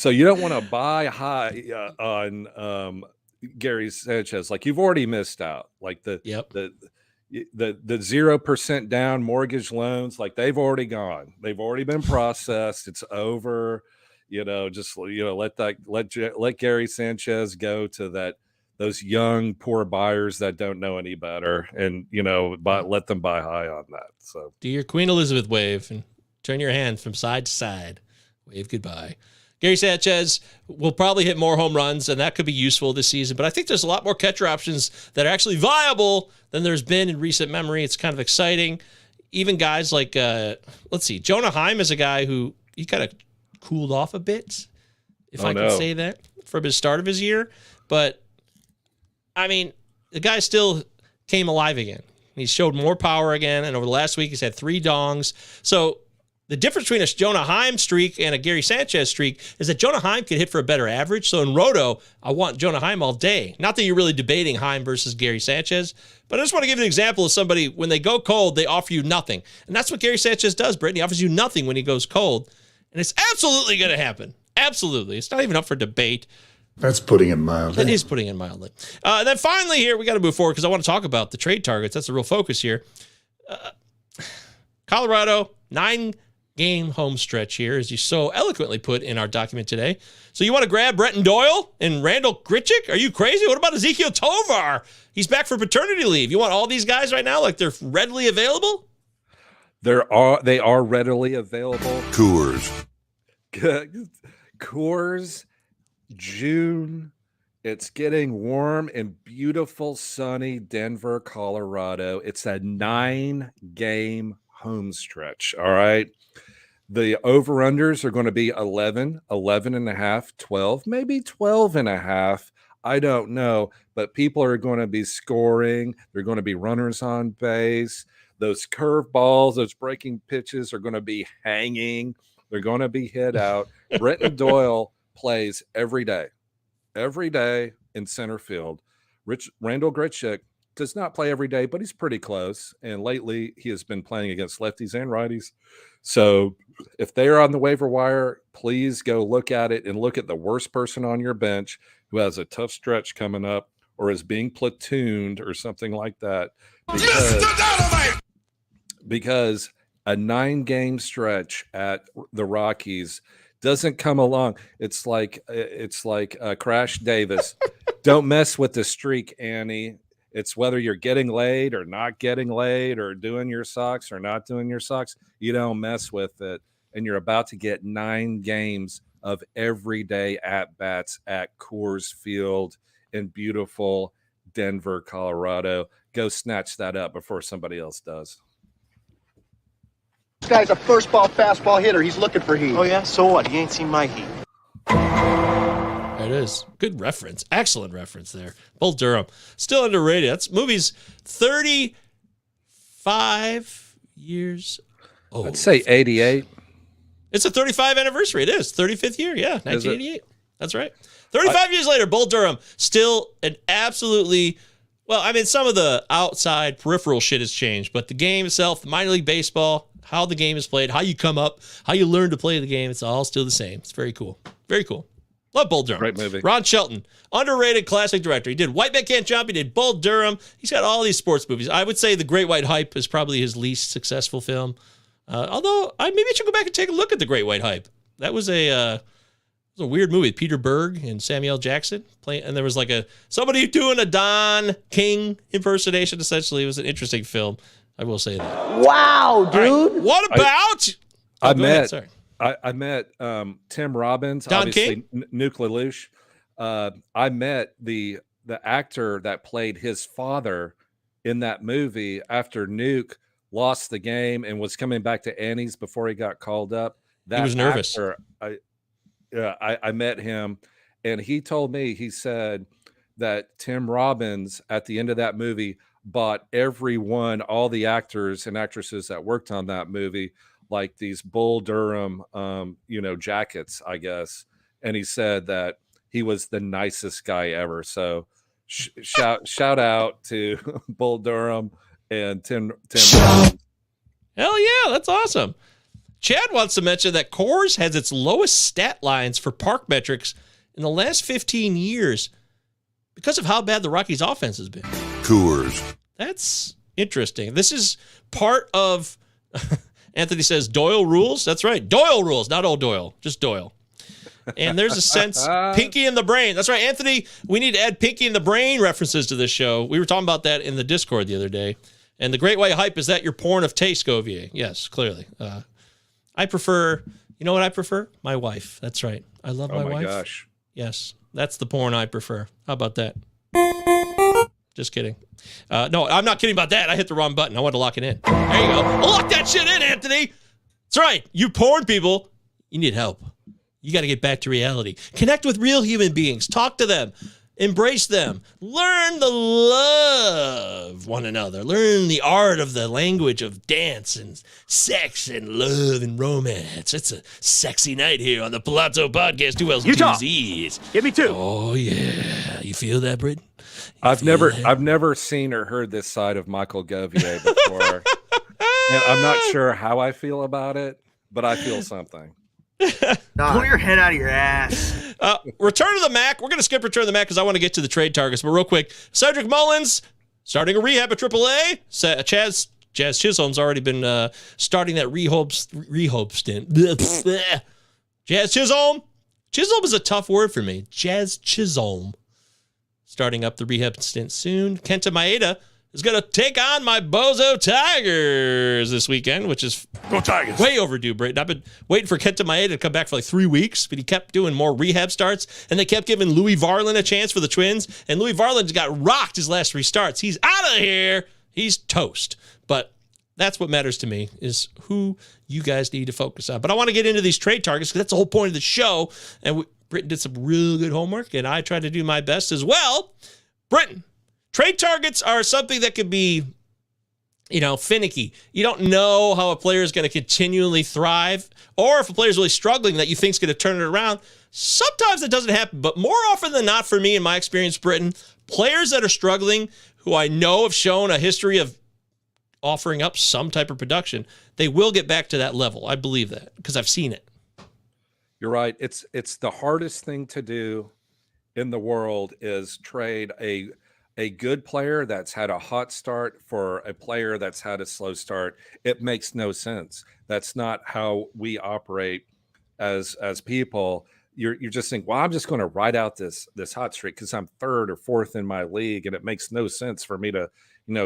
you don't want to buy high on Gary Sanchez. Like, you've already missed out. Like the 0% down mortgage loans, like they've already gone. They've already been processed. It's over. Just let Gary Sanchez go to those young poor buyers that don't know any better, and let them buy high on that. So do your Queen Elizabeth wave and turn your hand from side to side. Wave goodbye. Gary Sanchez will probably hit more home runs, and that could be useful this season. But I think there's a lot more catcher options that are actually viable than there's been in recent memory. It's kind of exciting. Even guys like, Jonah Heim is a guy who he kind of cooled off a bit, if I can say that, from his start of his year. But, I mean, the guy still came alive again. He showed more power again, and over the last week he's had 3 dongs. So the difference between a Jonah Heim streak and a Gary Sanchez streak is that Jonah Heim can hit for a better average. So in Roto, I want Jonah Heim all day. Not that you're really debating Heim versus Gary Sanchez, but I just want to give you an example of somebody, when they go cold, they offer you nothing. And that's what Gary Sanchez does, Britton. He offers you nothing when he goes cold. And it's absolutely going to happen. Absolutely. It's not even up for debate. That's putting it mildly. That is putting it mildly. And then finally here, we got to move forward because I want to talk about the trade targets. That's the real focus here. Colorado, 9-game home stretch here, as you so eloquently put in our document today. So you want to grab Brenton Doyle and Randall Grichuk? Are you crazy? What about Ezekiel Tovar? He's back for paternity leave. You want all these guys right now like they're readily available? They are readily available. Coors. Coors, June. It's getting warm and beautiful, sunny Denver, Colorado. It's a 9-game home stretch. All right. The over-unders are going to be 11, 11 and a half, 12, maybe 12 and a half. I don't know, but people are going to be scoring. They're going to be runners on base. Those curve balls, those breaking pitches are going to be hanging. They're going to be hit out. Brenton Doyle plays every day in center field. Randall Grichuk does not play every day, but he's pretty close. And lately, he has been playing against lefties and righties. So if they are on the waiver wire, please go look at it and look at the worst person on your bench who has a tough stretch coming up or is being platooned or something like that. Because a 9-game stretch at the Rockies doesn't come along. It's like Crash Davis. Don't mess with the streak, Annie. It's whether you're getting laid or not getting laid or doing your socks or not doing your socks. You don't mess with it. And you're about to get 9 games of everyday at-bats at Coors Field in beautiful Denver, Colorado. Go snatch that up before somebody else does. This guy's a first ball fastball hitter. He's looking for heat. Oh, yeah? So what? He ain't seen my heat. There it is. Good reference. Excellent reference there. Bull Durham. Still underrated. That's movie's 35 years old. I'd say 88. It's a 35 anniversary. It is. 35th year. Yeah, 1988. That's right. 35 years later, Bull Durham, still an absolutely, well, I mean, some of the outside peripheral shit has changed, but the game itself, minor league baseball, how the game is played, how you come up, how you learn to play the game, it's all still the same. It's very cool. Very cool. Love Bull Durham. Great movie. Ron Shelton, underrated classic director. He did White Man Can't Jump. He did Bull Durham. He's got all these sports movies. I would say The Great White Hype is probably his least successful film. Although maybe I should go back and take a look at The Great White Hype. That was a weird movie. Peter Berg and Samuel Jackson playing, and there was like somebody doing a Don King impersonation. Essentially, it was an interesting film. I will say that. Wow, dude! Right. What about? I met Tim Robbins, Don obviously King? Nuke Lelouch. I met the actor that played his father in that movie after Nuke lost the game and was coming back to Annie's before he got called up. He was nervous. Actor, I met him, and he told me, he said that Tim Robbins at the end of that movie bought all the actors and actresses that worked on that movie, like these Bull Durham, jackets, I guess. And he said that he was the nicest guy ever. So shout out to Bull Durham and Tim Robbins. Hell yeah, that's awesome. Chad wants to mention that Coors has its lowest stat lines for park metrics in the last 15 years because of how bad the Rockies' offense has been. Coors. That's interesting. This is part of, Anthony says, Doyle rules. That's right. Doyle rules, not old Doyle, just Doyle. And there's a sense, Pinky in the Brain. That's right, Anthony. We need to add Pinky in the Brain references to this show. We were talking about that in the Discord the other day. And the Great White Hype, is that your porn of taste, Govier? Yes, clearly. I prefer, you know what I prefer? My wife. That's right. I love my wife. Oh, my gosh. Yes, that's the porn I prefer. How about that? Just kidding. No, I'm not kidding about that. I hit the wrong button. I wanted to lock it in. There you go. Lock that shit in, Anthony. That's right. You porn people, you need help. You got to get back to reality. Connect with real human beings. Talk to them. Embrace them. Learn to love one another. Learn the art of the language of dance and sex and love and romance. It's a sexy night here on the Pallazzo Podcast. 2 L's and 2 Z's. Give me 2. Oh, yeah. You feel that, Britton? I've never seen or heard this side of Mikey Govier before. And I'm not sure how I feel about it, but I feel something. Pull your head out of your ass. Return to the Mac. We're going to skip Return to the Mac because I want to get to the trade targets. But real quick, Cedric Mullins starting a rehab at AAA. Chaz Chisholm's already been starting that rehab stint. Jazz Chisholm. Chisholm is a tough word for me. Jazz Chisholm. Starting up the rehab stint soon. Kenta Maeda is going to take on my Bozo Tigers this weekend, which is way overdue, Britton. I've been waiting for Kenta Maeda to come back for like 3 weeks, but he kept doing more rehab starts, and they kept giving Louis Varland a chance for the Twins, and Louis Varland got rocked his last 3 starts. He's out of here. He's toast. But that's what matters to me, is who you guys need to focus on. But I want to get into these trade targets because that's the whole point of the show, and Britton did some real good homework, and I tried to do my best as well. Britton, trade targets are something that could be, finicky. You don't know how a player is going to continually thrive, or if a player is really struggling that you think is going to turn it around. Sometimes it doesn't happen, but more often than not, for me, in my experience, Britton, players that are struggling, who I know have shown a history of offering up some type of production, they will get back to that level. I believe that because I've seen it. You're right. It's the hardest thing to do in the world is trade a good player that's had a hot start for a player that's had a slow start. It makes no sense. That's not how we operate as people. You just think, well, I'm just going to ride out this hot streak because I'm 3rd or 4th in my league, and it makes no sense for me to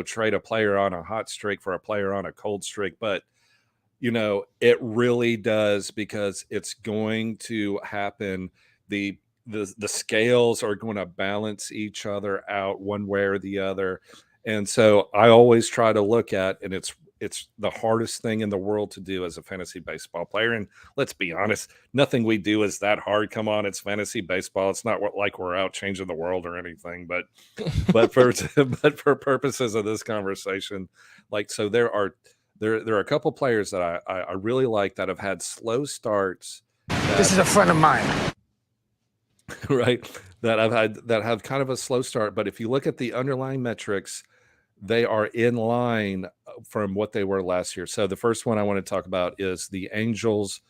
trade a player on a hot streak for a player on a cold streak. But it really does, because it's going to happen. The scales are going to balance each other out one way or the other. And so I always try to look at, and it's the hardest thing in the world to do as a fantasy baseball player. And let's be honest, nothing we do is that hard. Come on, it's fantasy baseball. It's not like we're out changing the world or anything, but for purposes of this conversation, so there are a couple players that I really like that have had slow starts. This is a friend of mine. Right, that have kind of a slow start, but if you look at the underlying metrics, they are in line from what they were last year. So the first one I want to talk about is the Angels,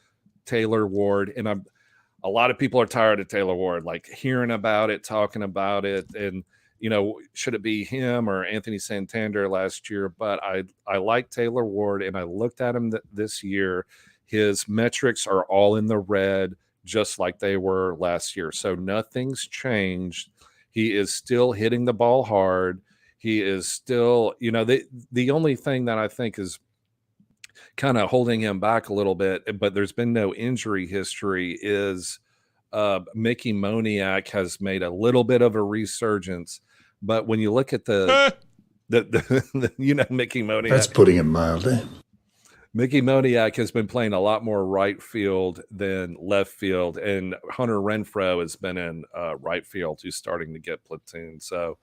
Taylor Ward, and a lot of people are tired of Taylor Ward, like hearing about it, talking about it, and should it be him or Anthony Santander last year? But I like Taylor Ward, and I looked at him this year. His metrics are all in the red, just like they were last year. So nothing's changed. He is still hitting the ball hard. He is still, the only thing that I think is kind of holding him back a little bit, but there's been no injury history, is Mickey Moniak has made a little bit of a resurgence. But when you look at the Mickey Moniak. That's putting it mildly. Mickey Moniak has been playing a lot more right field than left field, and Hunter Renfroe has been in right field, who's starting to get platoon. So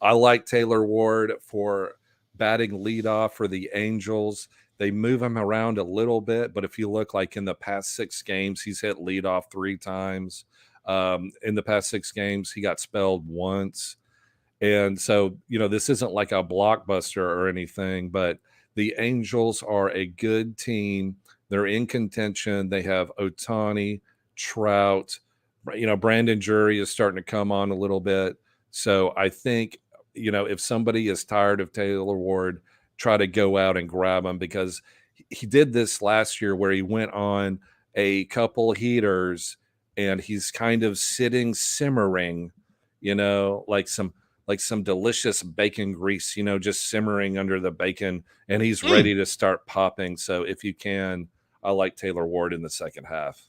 I like Taylor Ward for batting leadoff for the Angels. They move him around a little bit, but if you look like in the past 6 games, he's hit leadoff 3 times. In the past 6 games, he got spelled once. And so, this isn't like a blockbuster or anything, but The Angels are a good team. They're in contention. They have Ohtani, Trout. Brandon Drury is starting to come on a little bit. So I think, if somebody is tired of Taylor Ward, try to go out and grab him, because he did this last year where he went on a couple heaters and he's kind of simmering, like some delicious bacon grease, just simmering under the bacon, and he's ready to start popping. So if you can, I like Taylor Ward in the second half.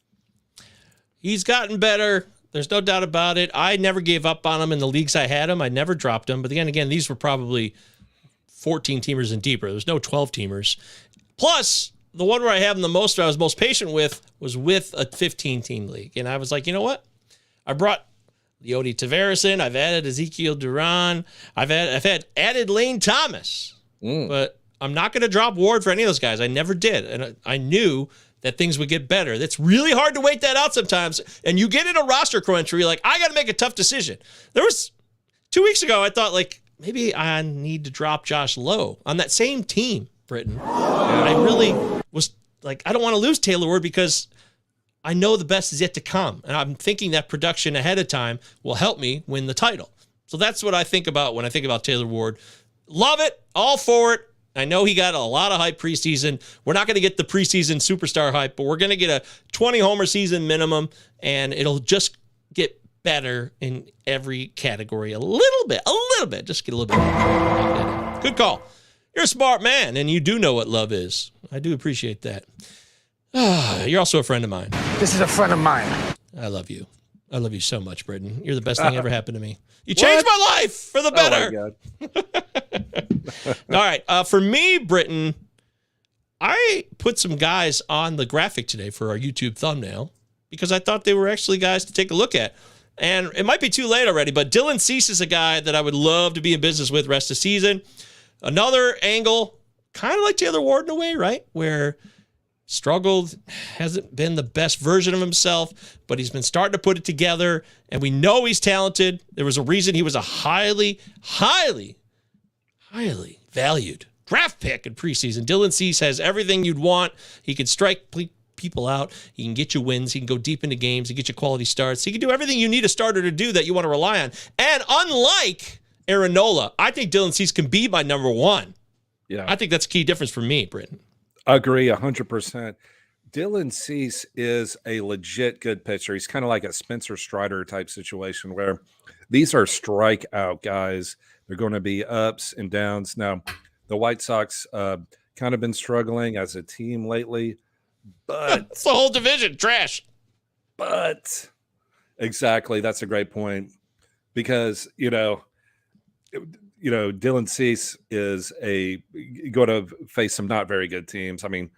He's gotten better. There's no doubt about it. I never gave up on him in the leagues I had him. I never dropped him. But again, these were probably 14 teamers and deeper. There's no 12 teamers. Plus, the one where I have him the most, I was most patient with, was with a 15-team league. And I was like, you know what? I brought Leody Taveras in. I've added Ezekiel Duran. I've added Lane Thomas. But I'm not going to drop Ward for any of those guys. I never did. And I knew that things would get better. That's really hard to wait that out sometimes. And you get in a roster crunch where you're like, I got to make a tough decision. There was 2 weeks ago, I thought, like, maybe I need to drop Josh Lowe on that same team, Britton. I really was like, I don't want to lose Taylor Ward because I know the best is yet to come. And I'm thinking that production ahead of time will help me win the title. So that's what I think about when I think about Taylor Ward. Love it. All for it. I know he got a lot of hype preseason. We're not going to get the preseason superstar hype, but we're going to get a 20-homer season minimum, and it'll just get better in every category a little bit. Just get a little bit better. Good call. You're a smart man, and you do know what love is. I do appreciate that. You're also a friend of mine. This is a friend of mine. I love you. I love you so much, Britton. You're the best thing ever happened to me. You changed my life for the better. Oh, my God. All right. For me, Britton, I put some guys on the graphic today for our YouTube thumbnail because I thought they were actually guys to take a look at. And it might be too late already, but Dylan Cease is a guy that I would love to be in business with rest of the season. Another angle, kind of like Taylor Ward in a way, right? Where struggled, hasn't been the best version of himself, but he's been starting to put it together, and we know he's talented. There was a reason he was a highly, highly, highly valued draft pick in preseason. Dylan Cease has everything you'd want. He can strike people out. He can get you wins. He can go deep into games. He can get you quality starts. He can do everything you need a starter to do that you want to rely on. And unlike Aaron Nola, I think Dylan Cease can be my number one. Yeah, I think that's a key difference for me, Britton. Agree 100%. Dylan Cease is a legit good pitcher. He's kind of like a Spencer Strider type situation where these are strikeout guys. They're going to be ups and downs. Now, the White Sox kind of been struggling as a team lately, but it's the whole division trash. But exactly, that's a great point because Dylan Cease is going to face some not very good teams. I mean,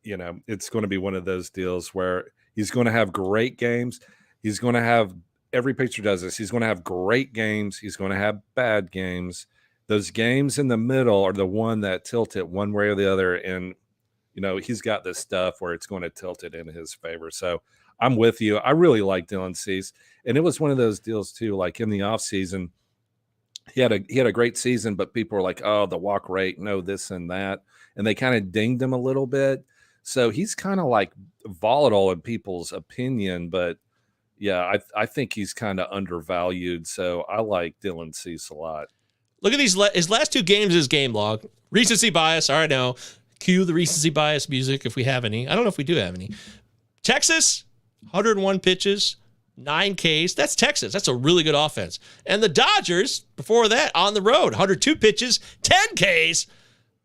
it's going to be one of those deals where he's going to have great games. He's going to have, every pitcher does this. He's going to have great games. He's going to have bad games. Those games in the middle are the one that tilt it one way or the other. And, he's got this stuff where it's going to tilt it in his favor. So I'm with you. I really like Dylan Cease. And it was one of those deals too, like in the offseason, he had a great season, but people were like, oh, the walk rate, no, this and that. And they kind of dinged him a little bit. So he's kind of like volatile in people's opinion. But, yeah, I think he's kind of undervalued. So I like Dylan Cease a lot. Look at his last two games, his game log. Recency bias, all right, now. Cue the recency bias music if we have any. I don't know if we do have any. Texas, 101 pitches. 9 Ks. That's Texas. That's a really good offense. And the Dodgers, before that, on the road, 102 pitches, 10 Ks.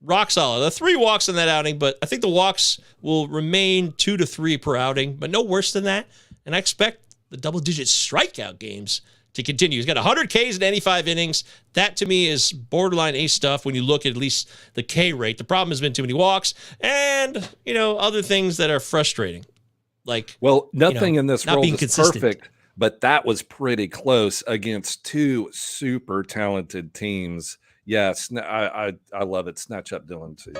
Rock solid. The 3 walks in that outing, but I think the walks will remain 2 to 3 per outing, but no worse than that. And I expect the double-digit strikeout games to continue. He's got 100 Ks in 85 innings. That, to me, is borderline ace stuff when you look at least the K rate. The problem has been too many walks and, other things that are frustrating. Nothing in this world is consistent. perfect, but that was pretty close against 2 super talented teams. Yes, I love it. Snatch up Dylan Cease.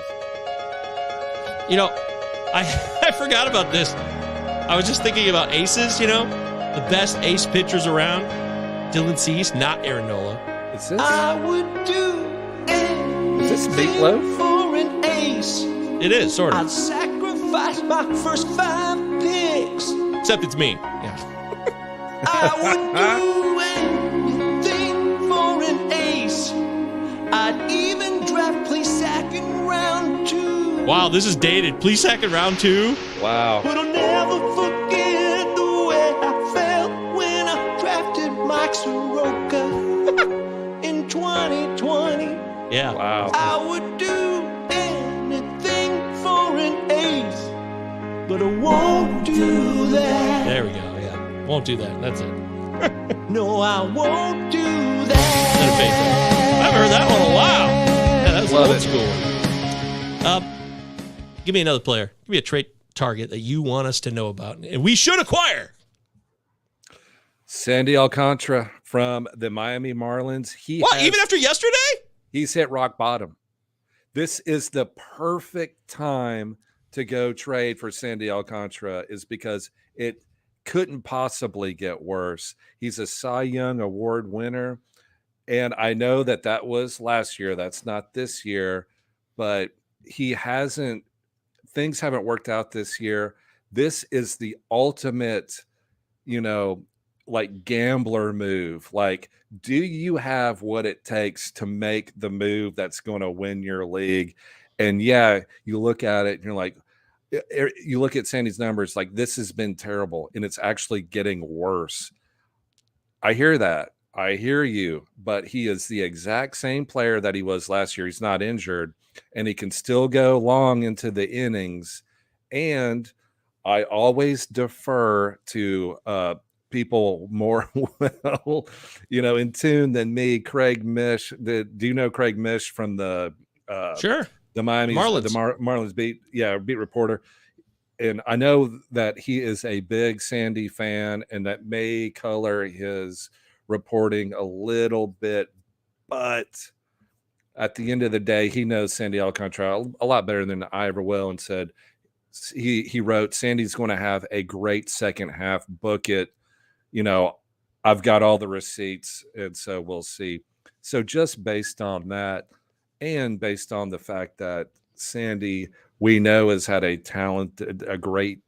I forgot about this. I was just thinking about aces, the best ace pitchers around. Dylan Cease, not Aaron Nola. Is this Meatloaf? ace. It is, sort I'd of. sacrifice my first 5 picks. Except it's me. Yeah. I would do anything for an ace. I'd even draft Plesac in round 2. Wow, this is dated. Please second round 2. Wow. But I'll never forget the way I felt when I drafted Mike Soroka in 2020. Yeah. Wow. I would do anything for an ace, but I won't do that. There we go. Yeah. Won't do that. That's it. No, I won't do Let it that. fade down. I haven't heard that one in a while. Yeah, that's Love old it. school. Give me another player. Give me a trade target that you want us to know about, and we should acquire. Sandy Alcantara from the Miami Marlins. Even after yesterday? He's hit rock bottom. This is the perfect time to go trade for Sandy Alcantara, is because it couldn't possibly get worse. He's a Cy Young Award winner. And I know that was last year. That's not this year, but things haven't worked out this year. This is the ultimate, like gambler move. Like, do you have what it takes to make the move that's going to win your league? And yeah, you look at it and you're like, you look at Sandy's numbers, like this has been terrible and it's actually getting worse. I hear that. I hear you, but he is the exact same player that he was last year. He's not injured and he can still go long into the innings. And I always defer to people more well, in tune than me. Craig Mish. Do you know Craig Mish from the Sure. the Miami Marlins. Marlins beat reporter? And I know that he is a big Sandy fan, and that may color his reporting a little bit, but at the end of the day, he knows Sandy Alcantara a lot better than I ever will, and said he wrote, Sandy's going to have a great second half. Book it. I've got all the receipts, and so we'll see. So just based on that, and based on the fact that Sandy, we know, has had a great,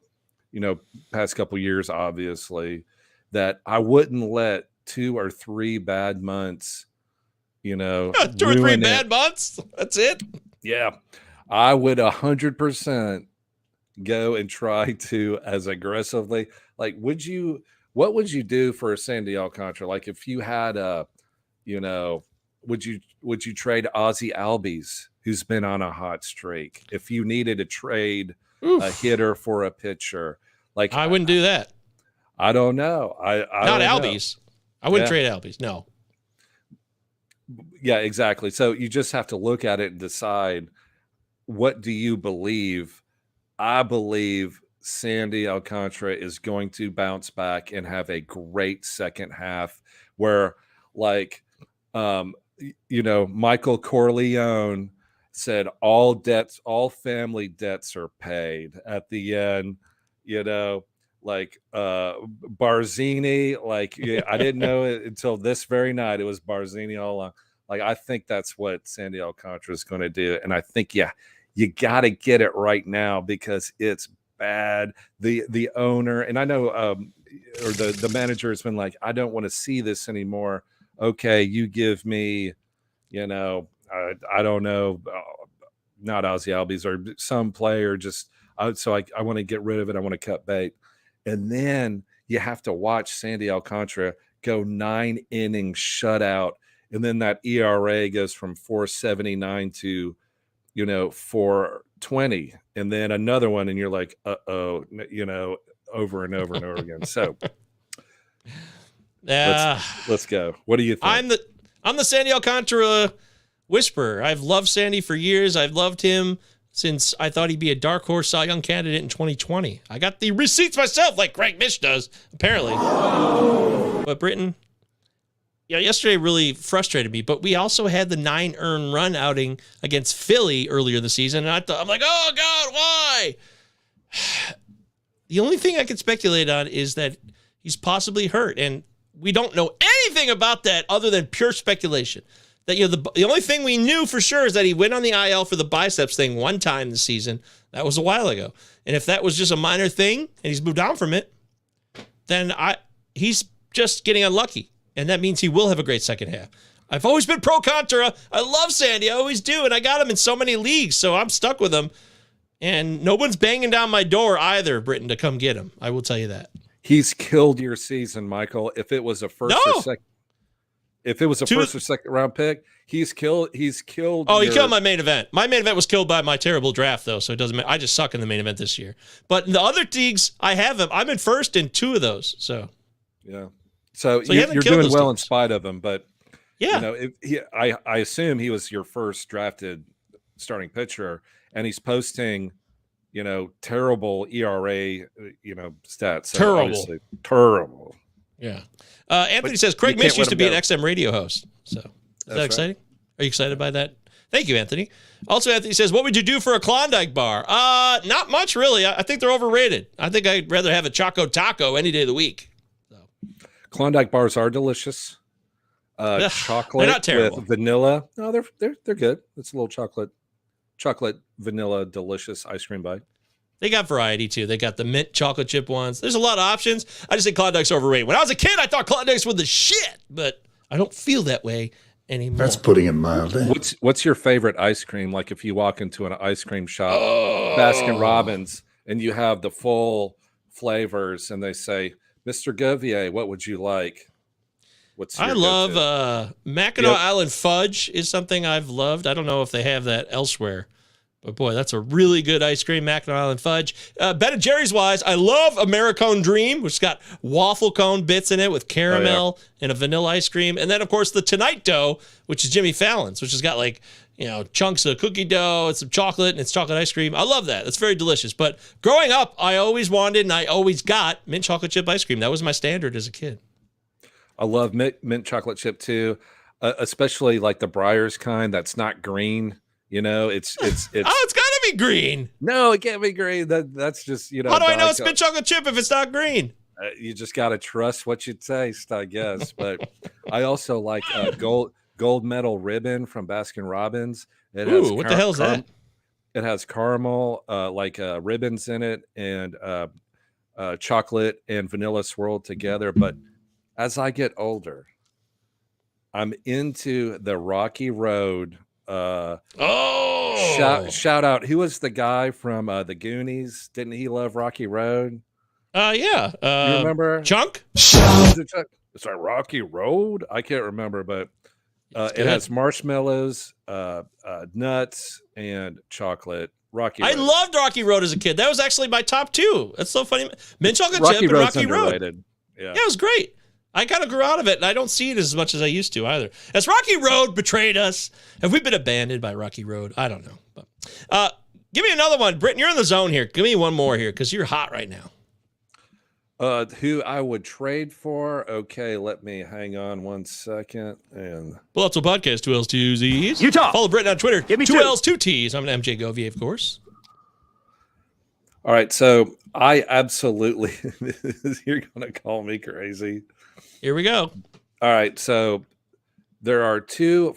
past couple years, obviously, that I wouldn't let 2 or 3 bad months, 2 or 3 bad months. That's it. Yeah. I would 100% go and try to as aggressively, like, what would you do for Sandy Alcantara? Like, if you had would you trade Ozzie Albies, who's been on a hot streak? If you needed to trade a hitter for a pitcher, like, I wouldn't do that. I don't know. I Not don't Albies. I wouldn't Yeah. trade Albies. No. Yeah, exactly. So you just have to look at it and decide, what do you believe? I believe Sandy Alcantara is going to bounce back and have a great second half where, like, Michael Corleone said, all family debts are paid at the end, like Barzini, like, I didn't know it until this very night. It was Barzini all along. Like, I think that's what Sandy Alcantara is going to do. And I think, you got to get it right now because it's bad. The owner, and I know, or the manager has been like, I don't want to see this anymore. Okay, you give me, I don't know, not Ozzie Albies or some player, just so I want to get rid of it. I want to cut bait. And then you have to watch Sandy Alcantara go 9 innings shutout. And then that ERA goes from 4.79 to, 4.20. And then another one, and you're like, over and over and over again. So let's go. What do you think? I'm the Sandy Alcantara whisperer. I've loved Sandy for years. I've loved him since I thought he'd be a dark horse Cy Young candidate in 2020. I got the receipts myself, like Craig Mish does, apparently. But Britton, yesterday really frustrated me. But we also had the 9 earned run outing against Philly earlier in the season, and I'm like, oh God, why? The only thing I can speculate on is that he's possibly hurt, and we don't know anything about that other than pure speculation. That the only thing we knew for sure is that he went on the IL for the biceps thing one time this season. That was a while ago. And if that was just a minor thing and he's moved on from it, then he's just getting unlucky. And that means he will have a great second half. I've always been pro Contra. I love Sandy. I always do. And I got him in so many leagues, so I'm stuck with him. And no one's banging down my door either, Britton, to come get him. I will tell you that. He's killed your season, Michael. If it was a first or second, first or second round pick, he's killed. Oh, he killed my main event. My main event was killed by my terrible draft, though, so it doesn't matter. I just suck in the main event this year. But in the other leagues, I have him. I'm in first in 2 of those. So yeah. So you're doing well in spite of him, but yeah, I assume he was your first drafted starting pitcher, and he's posting, terrible ERA, stats. So terrible. Yeah. Anthony says Craig Mish used to be an XM radio host. So is that exciting? Are you excited by that? Thank you, Anthony. Also, Anthony says, what would you do for a Klondike bar? Not much, really. I think they're overrated. I think I'd rather have a Choco Taco any day of the week. So. Klondike bars are delicious. Chocolate they're not terrible. With vanilla. No, they're good. It's a little chocolate vanilla delicious ice cream bite. They got variety too. They got the mint chocolate chip ones. There's a lot of options. I just think Klondike's overrated. When I was a kid, I thought Klondike's were the shit, but I don't feel that way anymore. That's putting it mildly. What's your favorite ice cream? Like if you walk into an ice cream shop, Baskin Robbins, and you have the full flavors, and they say, "Mr. Govier, what would you like?" I love Mackinac Island fudge is something I've loved. I don't know if they have that elsewhere. But boy, that's a really good ice cream, Mackinac Island fudge. Ben and Jerry's wise, I love Americone Dream, which has got waffle cone bits in it with caramel and a vanilla ice cream. And then, of course, the Tonight Dough, which is Jimmy Fallon's, which has got chunks of cookie dough and some chocolate, and it's chocolate ice cream. I love that. That's very delicious. But growing up, I always wanted and I always got mint chocolate chip ice cream. That was my standard as a kid. I love mint chocolate chip too, especially like the Breyers kind that's not green. It's oh, it's gotta be green. No, it can't be green. That's just How do I know it's mint chocolate chip if it's not green? You just got to trust what you taste, I guess. But I also like gold medal ribbon from Baskin Robbins. What the hell is that? It has caramel ribbons in it and chocolate and vanilla swirled together. But as I get older, I'm into the Rocky Road. Shout out! Who was the guy from the Goonies? Didn't he love Rocky Road? Yeah. You remember Chunk? It's like Rocky Road. I can't remember, but it has marshmallows, nuts, and chocolate. Rocky Road. I loved Rocky Road as a kid. That was actually my top 2. That's so funny. Mint chocolate chip and Rocky Road. Yeah, it was great. I kind of grew out of it, and I don't see it as much as I used to either. As Rocky Road betrayed us, have we been abandoned by Rocky Road? I don't know. But give me another one. Britton, you're in the zone here. Give me one more here because you're hot right now. Who I would trade for? Okay, let me hang on 1 second. And Pallazzo Podcast, 2 L's, 2 Z's. Utah. Follow Britton on Twitter. Give me 2 2 L's, 2 T's. I'm an MJ Govier, of course. All right, so I absolutely, you're going to call me crazy. Here we go. All right, so there are 2.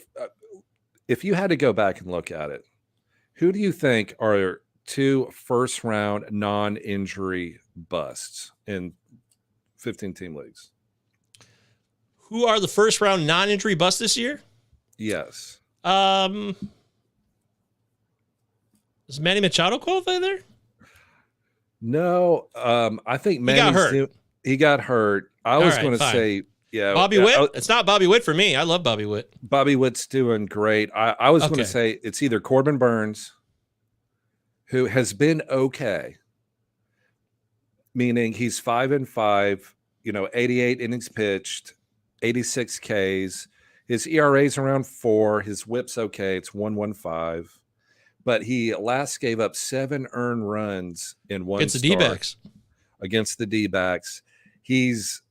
If you had to go back and look at it, who do you think are 2 first-round non-injury busts in 15-team leagues? Who are the first-round non-injury busts this year? Yes. Does Manny Machado qualify there? No, I think Manny got hurt. He got hurt. I was going to say, Bobby Witt. It's not Bobby Witt for me. I love Bobby Witt. Bobby Witt's doing great. I was going to say it's either Corbin Burns, who has been okay, meaning he's 5-5, 88 innings pitched, 86 Ks. His ERA's around 4. His WHIP's okay. It's 1.15. But he last gave up 7 earned runs in one against the D-backs. Against the D-backs. He's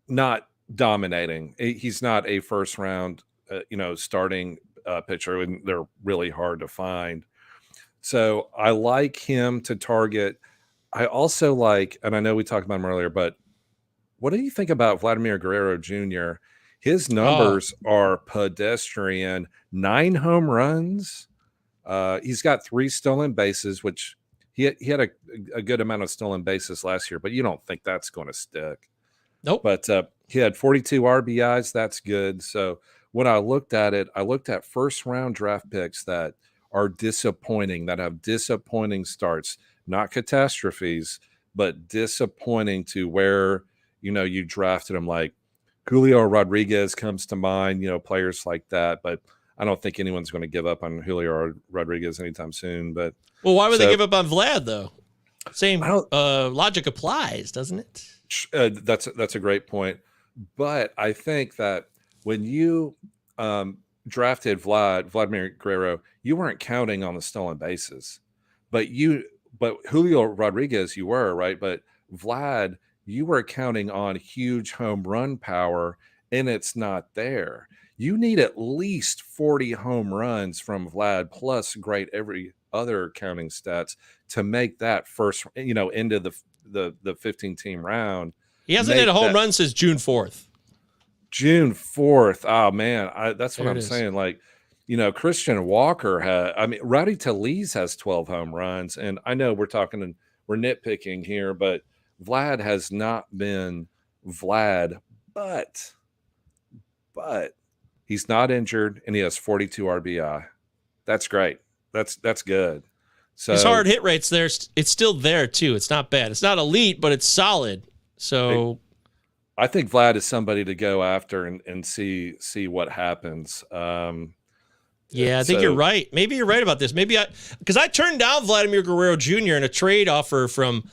not dominating. He's not a first round, starting pitcher, and they're really hard to find. So I like him to target. I also like, and I know we talked about him earlier, but what do you think about Vladimir Guerrero Jr.? His numbers are pedestrian. 9 home runs. He's got 3 stolen bases, which he had a good amount of stolen bases last year, but you don't think that's going to stick. Nope. But he had 42 RBIs. That's good. So when I looked at it, I looked at first-round draft picks that are disappointing, that have disappointing starts, not catastrophes, but disappointing to where, you drafted them. Like Julio Rodriguez comes to mind, players like that. But I don't think anyone's going to give up on Julio Rodriguez anytime soon. But why would they give up on Vlad, though? Same logic applies, doesn't it? That's a great point. But I think that when you drafted Vladimir Guerrero, you weren't counting on the stolen bases. But Julio Rodriguez, you were, right? But Vlad, you were counting on huge home run power, and it's not there. You need at least 40 home runs from Vlad, plus great every other counting stats to make that first, into the 15-team round. He hasn't hit a home run since June 4th. June 4th. Oh, man. That's what I'm saying. Like, Christian Walker Rowdy Tellez has 12 home runs. And I know we're nitpicking here, but Vlad has not been Vlad, but he's not injured and he has 42 RBI. That's great. That's good. So his hard hit rate's there. It's still there too. It's not bad. It's not elite, but it's solid. So I think Vlad is somebody to go after and see what happens. Yeah, I think you're right. Maybe you're right about this. Because I turned down Vladimir Guerrero Jr. in a trade offer from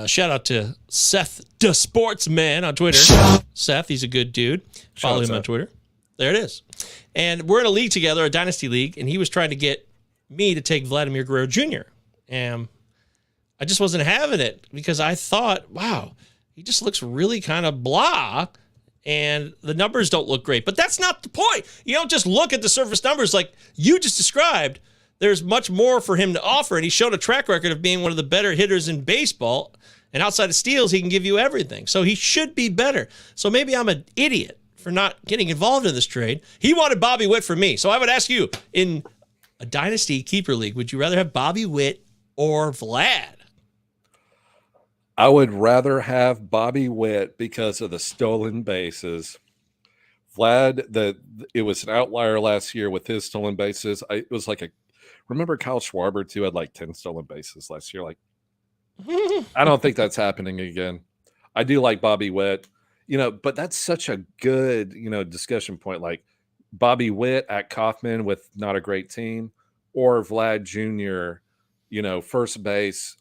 shout out to Seth the Sportsman on Twitter. Seth, he's a good dude. Follow him on Twitter. There it is. And we're in a league together, a dynasty league, and he was trying to get me to take Vladimir Guerrero Jr. And I just wasn't having it because I thought, wow, he just looks really kind of blah, and the numbers don't look great. But that's not the point. You don't just look at the surface numbers like you just described. There's much more for him to offer, and he's shown a track record of being one of the better hitters in baseball. And outside of steals, he can give you everything. So he should be better. So maybe I'm an idiot for not getting involved in this trade. He wanted Bobby Witt for me. So I would ask you, in a dynasty keeper league, would you rather have Bobby Witt or Vlad? I would rather have Bobby Witt because of the stolen bases. Vlad, it was an outlier last year with his stolen bases. It was like remember Kyle Schwarber too had like 10 stolen bases last year. Like, I don't think that's happening again. I do like Bobby Witt, but that's such a good, discussion point. Like Bobby Witt at Kauffman with not a great team, or Vlad Jr., first base.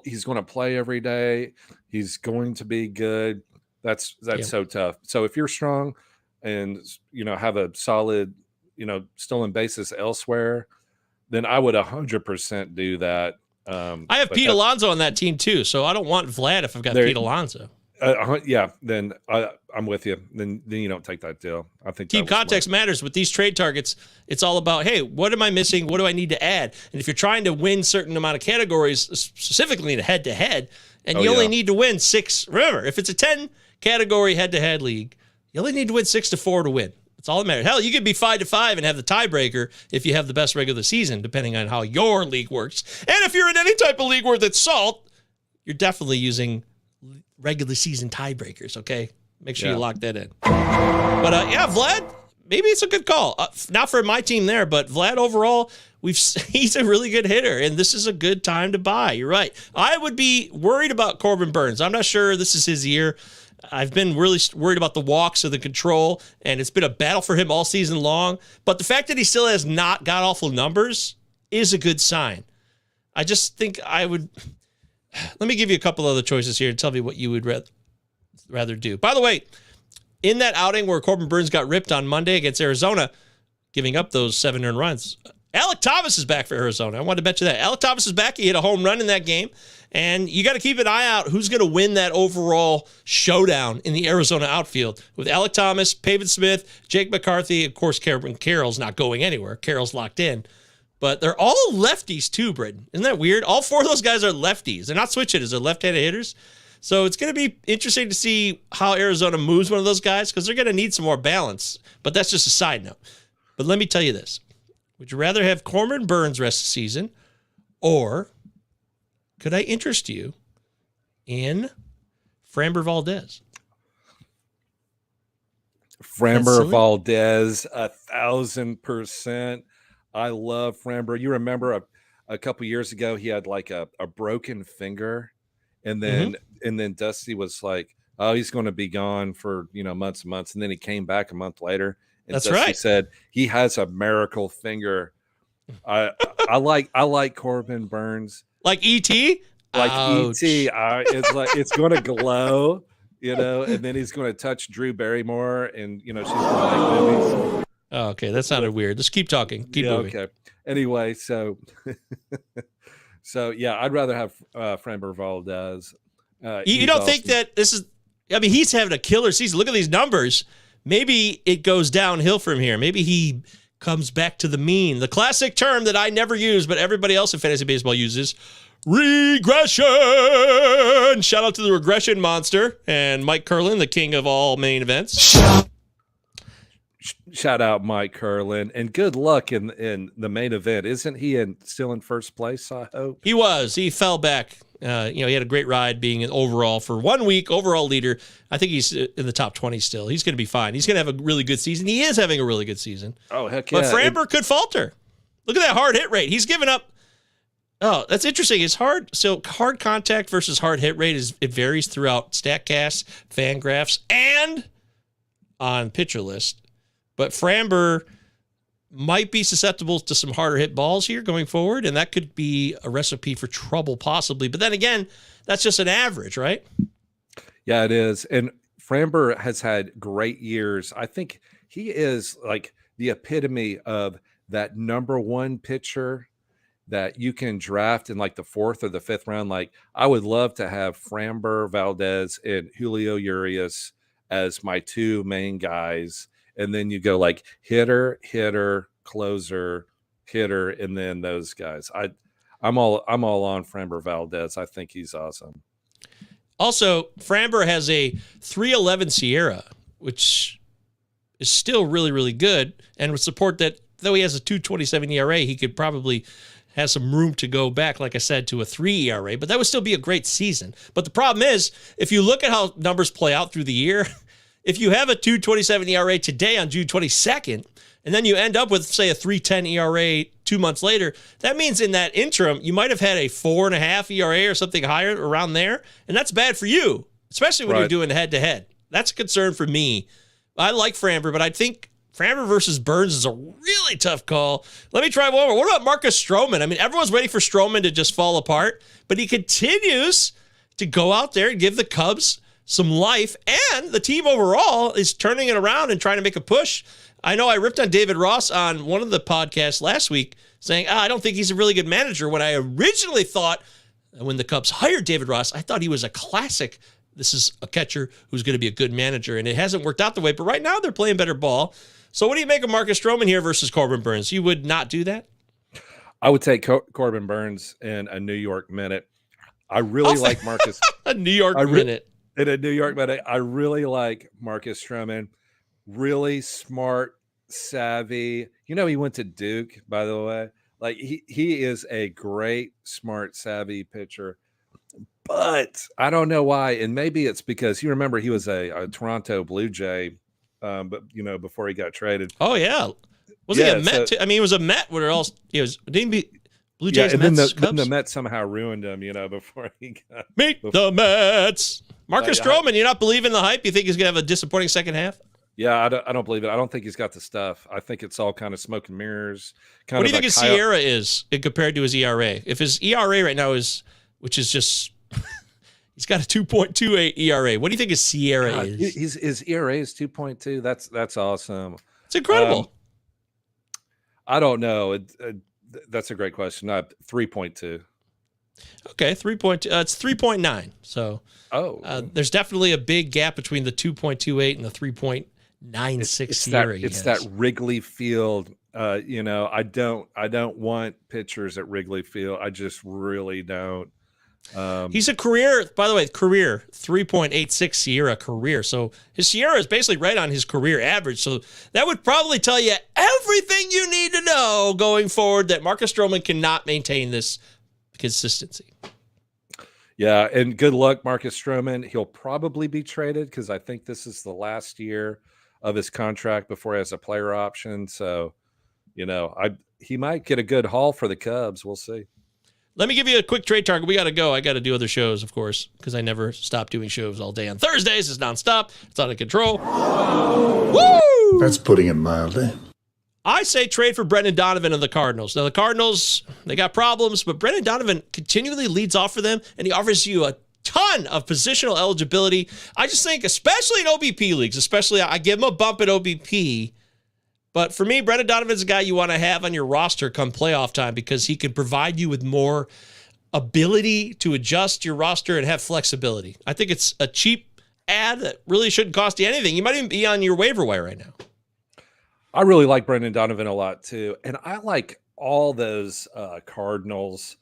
He's going to play every day. He's going to be good. That's so tough. So if you're strong and have a solid, stolen bases elsewhere, then I would 100% do that. I have Pete Alonso on that team too, so I don't want Vlad if I've got Pete Alonso. Then I'm with you. Then you don't take that deal. I think team context matters with these trade targets. It's all about, hey, what am I missing? What do I need to add? And if you're trying to win certain amount of categories, specifically in a head-to-head, and you only need to win 6. Remember, if it's a 10-category head-to-head league, you only need to win 6-4 to win. That's all that matters. Hell, you could be 5-5 and have the tiebreaker if you have the best regular season, depending on how your league works. And if you're in any type of league worth its salt, you're definitely using regular season tiebreakers, okay? Make sure you lock that in. But, Vlad, maybe it's a good call. Not for my team there, but Vlad overall, he's a really good hitter, and this is a good time to buy. You're right. I would be worried about Corbin Burns. I'm not sure this is his year. I've been really worried about the walks or the control, and it's been a battle for him all season long. But the fact that he still has not god-awful numbers is a good sign. I just think I would... Let me give you a couple other choices here and tell me what you would rather do. By the way, in that outing where Corbin Burns got ripped on Monday against Arizona, giving up those 7 earned runs, Alec Thomas is back for Arizona. I wanted to bet you that. Alec Thomas is back. He hit a home run in that game. And you got to keep an eye out who's going to win that overall showdown in the Arizona outfield with Alec Thomas, Pavin Smith, Jake McCarthy. Of course, Carroll's not going anywhere. Carroll's locked in. But they're all lefties too, Britton. Isn't that weird? All 4 of those guys are lefties. They're not switch hitters. They're left-handed hitters. So it's going to be interesting to see how Arizona moves one of those guys because they're going to need some more balance. But that's just a side note. But let me tell you this. Would you rather have Corbin Burnes rest of the season, or could I interest you in Framber Valdez? Framber Valdez, 1,000%. I love Framber. You remember a couple years ago, he had like a broken finger, and then Dusty was like, "Oh, he's going to be gone for months and months," and then he came back a month later. And That's Dusty right. said he has a miracle finger. I like Corbin Burnes, like E.T. like Ouch. E.T. It's like it's going to glow, and then he's going to touch Drew Barrymore, and she's going to make movies. Oh, okay, that sounded weird. Just keep talking. Keep moving. Okay. Anyway, so yeah, I'd rather have Framber Valdez. You don't think that this is? I mean, he's having a killer season. Look at these numbers. Maybe it goes downhill from here. Maybe he comes back to the mean. The classic term that I never use, but everybody else in fantasy baseball uses: regression. Shout out to the regression monster and Mike Curlin, the king of all main events. Shout out Mike Curlin, and good luck in the main event. Isn't he still in first place? I hope he was. He fell back. He had a great ride being an overall for 1 week overall leader. I think he's in the top 20 still. He's going to be fine. He's going to have a really good season. He is having a really good season. Oh, heck yeah. But Framber could falter. Look at that hard hit rate. He's given up. Oh, that's interesting. It's hard. So hard contact versus hard hit rate it varies throughout StatCast, Fangraphs, and on Pitcher List. But Framber might be susceptible to some harder hit balls here going forward, and that could be a recipe for trouble possibly. But then again, that's just an average, right? Yeah, it is. And Framber has had great years. I think he is like the epitome of that number one pitcher that you can draft in like the 4th or the 5th round. Like, I would love to have Framber Valdez and Julio Urias as my two main guys. And then you go like hitter, closer, hitter, and then those guys. I'm all on Framber Valdez. I think he's awesome. Also, Framber has a 3.11 Sierra, which is still really, really good, and would support that. Though he has a 2.27 ERA, he could probably have some room to go back, like I said, to a 3 ERA. But that would still be a great season. But the problem is, if you look at how numbers play out through the year. If you have a 2.27 ERA today on June 22nd, and then you end up with, say, a 3.10 ERA 2 months later, that means in that interim, you might have had a 4.5 ERA or something higher around there, and that's bad for you, especially when you're doing head-to-head. That's a concern for me. I like Framber, but I think Framber versus Burnes is a really tough call. Let me try one more. What about Marcus Stroman? I mean, everyone's waiting for Stroman to just fall apart, but he continues to go out there and give the Cubs some life, and the team overall is turning it around and trying to make a push. I know I ripped on David Ross on one of the podcasts last week saying, I don't think he's a really good manager, when I originally thought, when the Cubs hired David Ross, I thought he was a classic. This is a catcher who's going to be a good manager, and it hasn't worked out the way, but right now they're playing better ball. So what do you make of Marcus Stroman here versus Corbin Burnes? You would not do that? I would take Corbin Burnes in a New York minute. I really like Marcus. A New York minute. In a New York minute, I really like Marcus Stroman. Really smart, savvy. He went to Duke, by the way. Like, he is a great, smart, savvy pitcher. But I don't know why. And maybe it's because you remember he was a Toronto Blue Jay, but before he got traded. Oh yeah, wasn't he a Met? I mean, he was a Met. What else? He was. Didn't he be Blue Jays? And Mets, then the Mets somehow ruined him. Before he got the Mets. Marcus Stroman, you're not believing the hype? You think he's gonna have a disappointing second half? Yeah, I don't believe it. I don't think he's got the stuff. I think it's all kind of smoke and mirrors. What do you think his Sierra is compared to his ERA? If his ERA right now is, which is just, he's got a 2.28 ERA. What do you think his Sierra is? His ERA is 2.2. That's awesome. It's incredible. I don't know. That's a great question. 3.2. Okay, 3.2. It's 3.9. So, there's definitely a big gap between the 2.28 and the 3.96 Sierra. It's that Wrigley Field. I don't want pitchers at Wrigley Field. I just really don't. He's a career, by the way, 3.86 Sierra career. So his Sierra is basically right on his career average. So that would probably tell you everything you need to know going forward that Marcus Stroman cannot maintain this consistency. Yeah, and good luck, Marcus Stroman. He'll probably be traded because I think this is the last year of his contract before he has a player option. So, he might get a good haul for the Cubs. We'll see. Let me give you a quick trade target. We got to go. I got to do other shows, of course, because I never stop doing shows all day on Thursdays. It's nonstop. It's out of control. Woo! That's putting it mildly. I say trade for Brendan Donovan of the Cardinals. Now, the Cardinals, they got problems, but Brendan Donovan continually leads off for them, and he offers you a ton of positional eligibility. I just think, especially in OBP leagues, I give him a bump at OBP. But for me, Brendan Donovan's a guy you want to have on your roster come playoff time because he can provide you with more ability to adjust your roster and have flexibility. I think it's a cheap ad that really shouldn't cost you anything. You might even be on your waiver wire right now. I really like Brendan Donovan a lot too. And I like all those Cardinals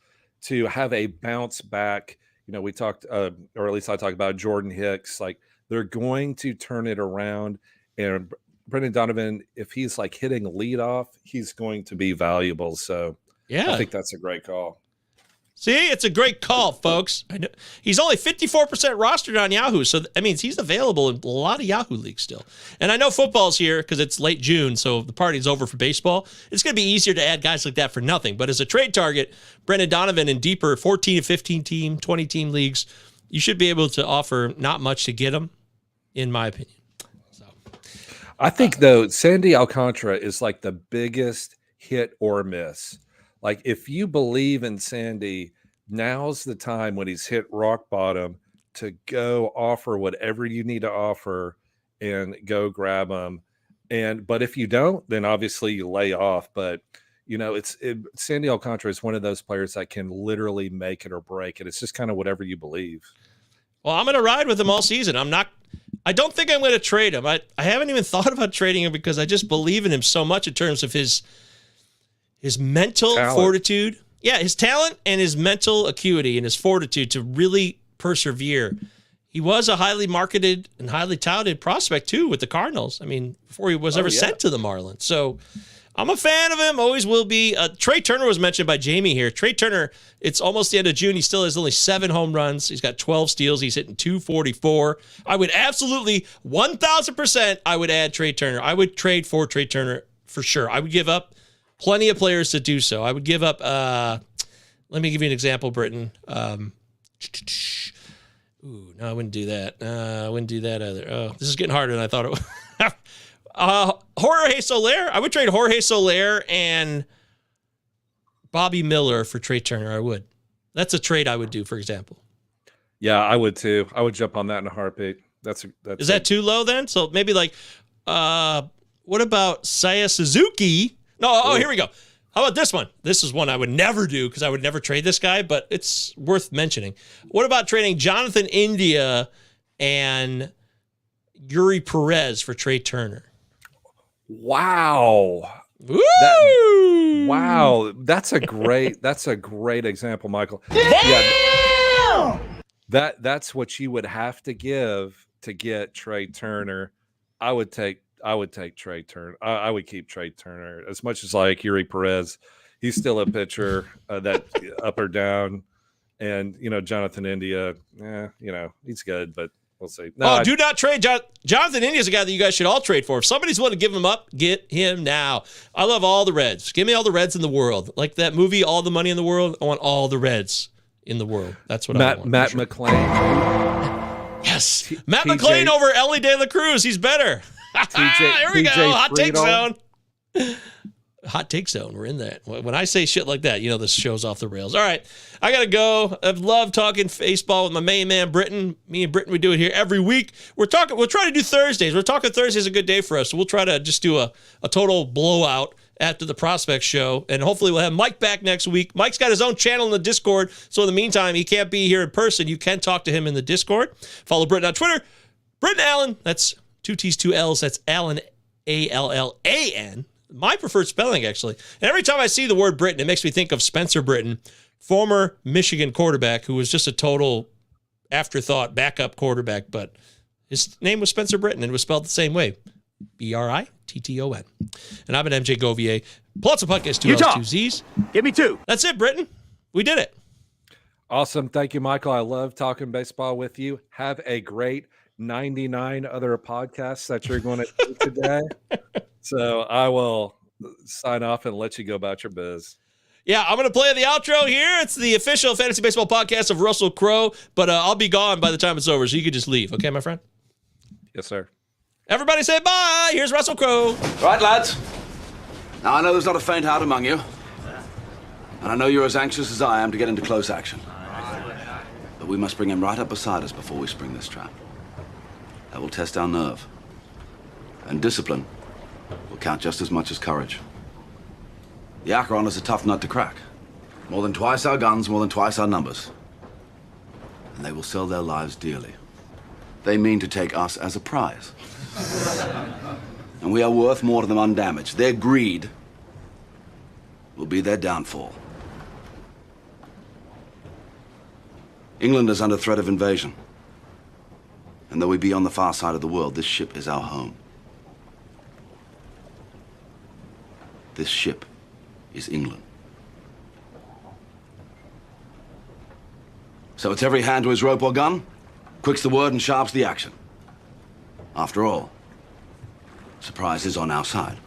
to have a bounce back. We talked, or at least I talked about Jordan Hicks. Like they're going to turn it around, and Brendan Donovan, if he's like hitting leadoff, he's going to be valuable. So yeah, I think that's a great call. See, it's a great call, folks. I know he's only 54% rostered on Yahoo, so that means he's available in a lot of Yahoo leagues still. And I know football's here because it's late June, so the party's over for baseball. It's going to be easier to add guys like that for nothing. But as a trade target, Brendan Donovan in deeper 14 to 15 team, 20 team leagues, you should be able to offer not much to get him, in my opinion. I think, though, Sandy Alcantara is like the biggest hit or miss. Like, if you believe in Sandy, now's the time when he's hit rock bottom to go offer whatever you need to offer and go grab him. But if you don't, then obviously you lay off. But, Sandy Alcantara is one of those players that can literally make it or break it. It's just kind of whatever you believe. Well, I'm going to ride with him all season. I don't think I'm going to trade him. I haven't even thought about trading him because I just believe in him so much in terms of his mental fortitude. Yeah, his talent and his mental acuity and his fortitude to really persevere. He was a highly marketed and highly touted prospect, too, with the Cardinals. I mean, before he was ever sent to the Marlins. So I'm a fan of him, always will be. Trea Turner was mentioned by Jamie here. Trea Turner, it's almost the end of June. He still has only 7 home runs. He's got 12 steals. He's hitting .244. I would absolutely, 1,000%, I would add Trea Turner. I would trade for Trea Turner for sure. I would give up plenty of players to do so. I would give up, let me give you an example, Britton. No, I wouldn't do that. I wouldn't do that either. Oh, this is getting harder than I thought it would. Jorge Soler. I would trade Jorge Soler and Bobby Miller for Trea Turner. I would. That's a trade I would do, for example. Yeah, I would too. I would jump on that in a heartbeat. Is that too low then? So maybe like, what about Saya Suzuki? No, here we go. How about this one? This is one I would never do because I would never trade this guy, but it's worth mentioning. What about trading Jonathan India and Eury Perez for Trea Turner? Wow. That's a great example, Michael. Damn! Yeah, that's what you would have to give to get Trea Turner. I would take Trea Turner. I would keep Trea Turner as much as like Eury Perez. He's still a pitcher that up or down, and Jonathan India. He's good, but we'll see. No, do not trade Jonathan India is a guy that you guys should all trade for. If somebody's willing to give him up, get him now. I love all the Reds. Give me all the Reds in the world. Like that movie, All the Money in the World. I want all the Reds in the world. That's what I want. Matt McClain. Yes, Matt McClain over Ellie De La Cruz. He's better. Here we go. Hot take zone. Hot take zone. We're in that. When I say shit like that, this show's off the rails. All right. I got to go. I've loved talking baseball with my main man, Britton. Me and Britton, we do it here every week. We'll try to do Thursdays. We're talking Thursdays a good day for us. So we'll try to just do a total blowout after the prospect show. And hopefully we'll have Mike back next week. Mike's got his own channel in the Discord. So in the meantime, he can't be here in person. You can talk to him in the Discord. Follow Britton on Twitter. Britton Allan. That's 2 T's, 2 L's. That's Allan, Allan. My preferred spelling, actually. And every time I see the word Britton, it makes me think of Spencer Britton, former Michigan quarterback who was just a total afterthought backup quarterback, but his name was Spencer Britton and it was spelled the same way. Britton. And I've been MJ Govier. Pallazzo Podcast, 2 L's, 2 Z's. Give me 2. That's it, Britton. We did it. Awesome. Thank you, Michael. I love talking baseball with you. Have a great 99 other podcasts that you're going to do today. So I will sign off and let you go about your biz. Yeah, I'm going to play the outro here. It's the official fantasy baseball podcast of Russell Crowe, but I'll be gone by the time it's over, so you can just leave. Okay, my friend? Yes, sir. Everybody say bye. Here's Russell Crowe. Right, lads. Now, I know there's not a faint heart among you. And I know you're as anxious as I am to get into close action. But we must bring him right up beside us before we spring this trap. That will test our nerve. And discipline will count just as much as courage. The Acheron is a tough nut to crack. More than twice our guns, more than twice our numbers. And they will sell their lives dearly. They mean to take us as a prize. And we are worth more to them undamaged. Their greed will be their downfall. England is under threat of invasion. And though we be on the far side of the world, this ship is our home. This ship is England. So it's every hand to his rope or gun, quick's the word and sharp's the action. After all, surprise is on our side.